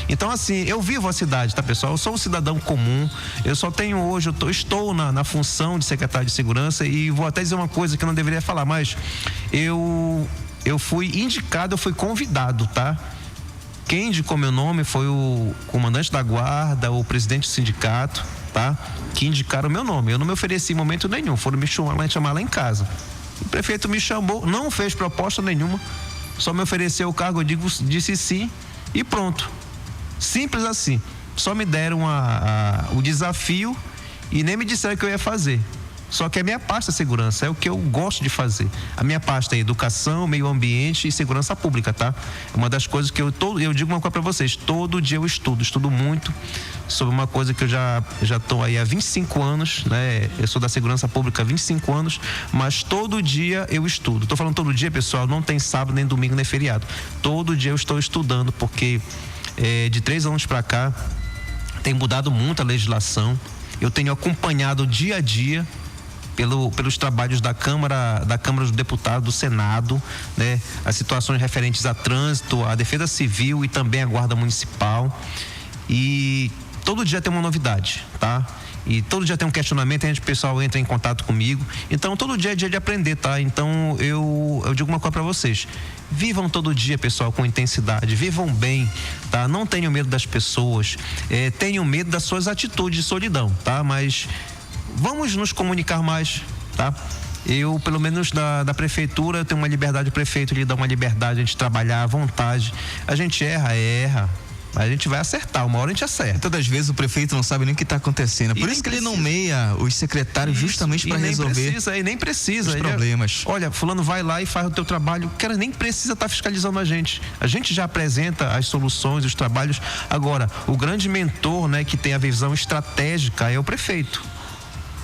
Então assim, eu vivo a cidade, tá, pessoal? Eu sou um cidadão comum. Eu só tenho hoje, estou na função de secretário de segurança e vou até dizer uma coisa que eu não deveria falar, mas eu fui indicado, eu fui convidado, tá? Quem indicou meu nome foi o comandante da guarda, o presidente do sindicato, tá? Que indicaram meu nome. Eu não me ofereci em momento nenhum, foram me chamar lá em casa. O prefeito me chamou, não fez proposta nenhuma, só me ofereceu o cargo, eu disse sim e pronto. Simples assim. Só me deram o desafio e nem me disseram o que eu ia fazer. Só que a minha pasta é segurança, é o que eu gosto de fazer. A minha pasta é educação, meio ambiente e segurança pública, tá? É uma das coisas que eu digo uma coisa para vocês, todo dia eu estudo muito sobre uma coisa que eu já estou aí há 25 anos, né? Eu sou da segurança pública há 25 anos, mas todo dia eu estudo. Estou falando todo dia, pessoal, não tem sábado, nem domingo, nem feriado. Todo dia eu estou estudando, porque de 3 anos para cá tem mudado muito a legislação. Eu tenho acompanhado dia a dia pelos trabalhos da Câmara dos Deputados, do Senado, né? As situações referentes a trânsito, a Defesa Civil e também a Guarda Municipal. E todo dia tem uma novidade, tá? E todo dia tem um questionamento, a gente, o pessoal entra em contato comigo. Então, todo dia é dia de aprender, tá? Então, eu digo uma coisa para vocês. Vivam todo dia, pessoal, com intensidade. Vivam bem, tá? Não tenham medo das pessoas. Tenham medo das suas atitudes de solidão, tá? Mas vamos nos comunicar mais, tá? Eu, pelo menos da prefeitura, eu tenho uma liberdade, o prefeito lhe dá uma liberdade, a gente trabalhar à vontade. A gente erra. A gente vai acertar, uma hora a gente acerta. Todas as vezes o prefeito não sabe nem o que está acontecendo. Por isso que ele nomeia os secretários justamente para resolver nem precisa os problemas. Olha, fulano vai lá e faz o teu trabalho. O cara nem precisa estar fiscalizando a gente. A gente já apresenta as soluções, os trabalhos. Agora, o grande mentor, né, que tem a visão estratégica é o prefeito.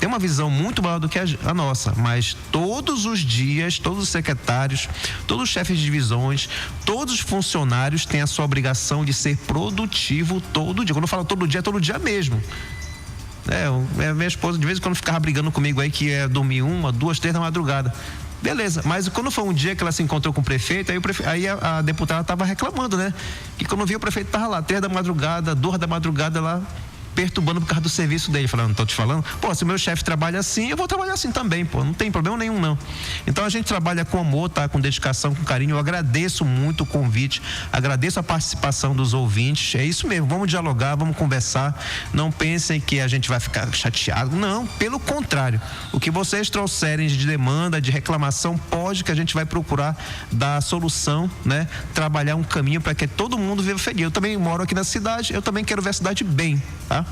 tem uma visão muito maior do que a nossa, mas todos os dias, todos os secretários, todos os chefes de divisões, todos os funcionários têm a sua obrigação de ser produtivo todo dia. Quando eu falo todo dia mesmo. Minha esposa de vez em quando ficava brigando comigo aí que ia dormir 1, 2, 3 da madrugada. Beleza, mas quando foi um dia que ela se encontrou com o prefeito, aí a deputada estava reclamando, né? Que quando via o prefeito estava lá, 3 da madrugada, 2 da madrugada lá, perturbando por causa do serviço dele, falando, tô te falando, se o meu chefe trabalha assim, eu vou trabalhar assim também, não tem problema nenhum não. Então a gente trabalha com amor, tá? Com dedicação, com carinho. Eu agradeço muito o convite, agradeço a participação dos ouvintes. É isso mesmo, vamos dialogar, vamos conversar. Não pensem que a gente vai ficar chateado, não, pelo contrário. O que vocês trouxerem de demanda, de reclamação, pode que a gente vai procurar dar solução, né? Trabalhar um caminho para que todo mundo viva feliz. Eu também moro aqui na cidade, eu também quero ver a cidade bem, tá?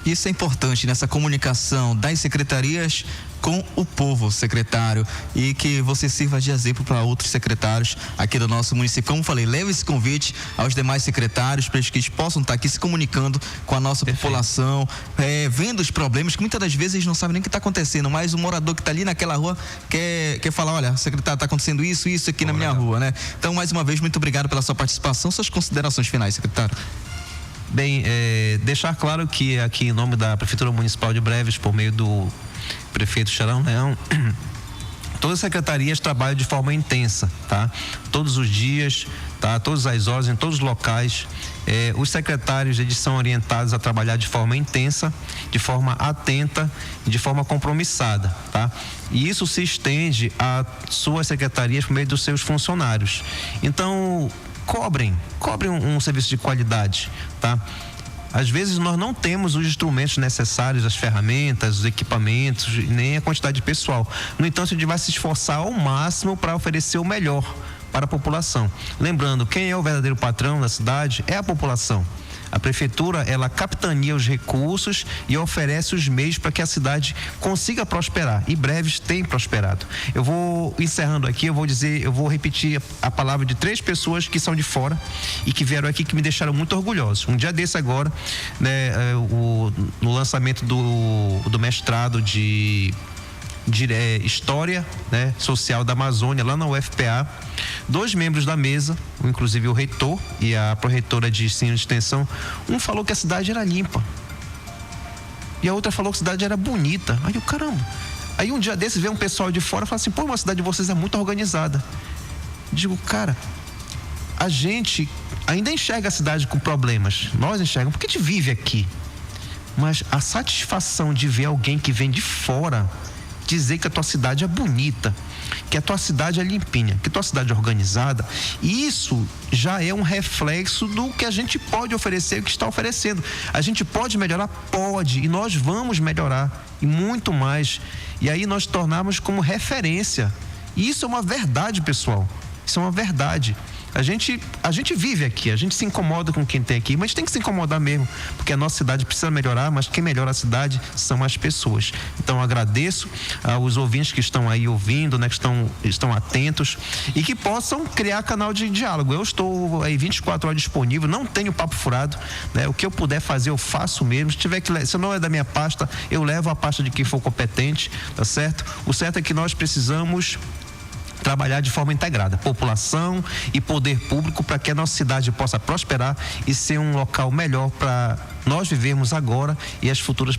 Isso é importante nessa comunicação das secretarias com o povo, secretário, e que você sirva de exemplo para outros secretários aqui do nosso município. Como falei, leve esse convite aos demais secretários para que eles possam estar aqui se comunicando com a nossa população, vendo os problemas que muitas das vezes eles não sabem nem o que está acontecendo, mas o morador que está ali naquela rua quer falar, olha, secretário, está acontecendo isso aqui na minha rua, né? Então, mais uma vez, muito obrigado pela sua participação. Suas considerações finais, secretário. Bem, deixar claro que aqui em nome da Prefeitura Municipal de Breves, por meio do prefeito Charão Leão, todas as secretarias trabalham de forma intensa, tá? Todos os dias, tá? Todas as horas, em todos os locais. Os secretários, eles são orientados a trabalhar de forma intensa, de forma atenta e de forma compromissada, tá? E isso se estende a suas secretarias por meio dos seus funcionários. Então, cobrem um serviço de qualidade, tá? Às vezes nós não temos os instrumentos necessários, as ferramentas, os equipamentos, nem a quantidade de pessoal. No entanto, a gente vai se esforçar ao máximo para oferecer o melhor para a população. Lembrando, quem é o verdadeiro patrão da cidade é a população. A prefeitura, ela capitania os recursos e oferece os meios para que a cidade consiga prosperar. E Breves tem prosperado. Eu vou encerrando aqui, eu vou repetir a palavra de 3 pessoas que são de fora e que vieram aqui, que me deixaram muito orgulhosos. Um dia desse agora, né, no lançamento do mestrado de História, né, Social da Amazônia, lá na UFPA, 2 membros da mesa, inclusive o reitor e a pró-reitora de ensino de extensão, um falou que a cidade era limpa e a outra falou que a cidade era bonita. Aí eu, caramba. Aí um dia desses veio um pessoal de fora e fala assim, a cidade de vocês é muito organizada. Digo, cara, a gente ainda enxerga a cidade com problemas, nós enxergamos, porque a gente vive aqui, mas a satisfação de ver alguém que vem de fora dizer que a tua cidade é bonita, que a tua cidade é limpinha, que a tua cidade é organizada, isso já é um reflexo do que a gente pode oferecer, o que está oferecendo. A gente pode melhorar? Pode, e nós vamos melhorar, e muito mais. E aí nós tornamos como referência. E isso é uma verdade, pessoal. Isso é uma verdade. A gente vive aqui, a gente se incomoda com quem tem aqui, mas tem que se incomodar mesmo, porque a nossa cidade precisa melhorar, mas quem melhora a cidade são as pessoas. Então eu agradeço aos ouvintes que estão aí ouvindo, né, que estão atentos e que possam criar canal de diálogo. Eu estou aí 24 horas disponível, não tenho papo furado, né? O que eu puder fazer eu faço mesmo. Se não é da minha pasta, eu levo a pasta de quem for competente, tá certo? O certo é que nós precisamos trabalhar de forma integrada, população e poder público, para que a nossa cidade possa prosperar e ser um local melhor para nós vivermos agora e as futuras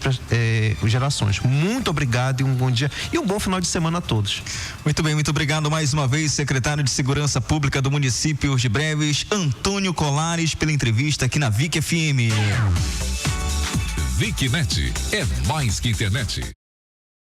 gerações. Muito obrigado e um bom dia e um bom final de semana a todos. Muito bem, muito obrigado mais uma vez, secretário de Segurança Pública do município de Breves, Antônio Colares, pela entrevista aqui na VIC FM. VICnet é mais que internet.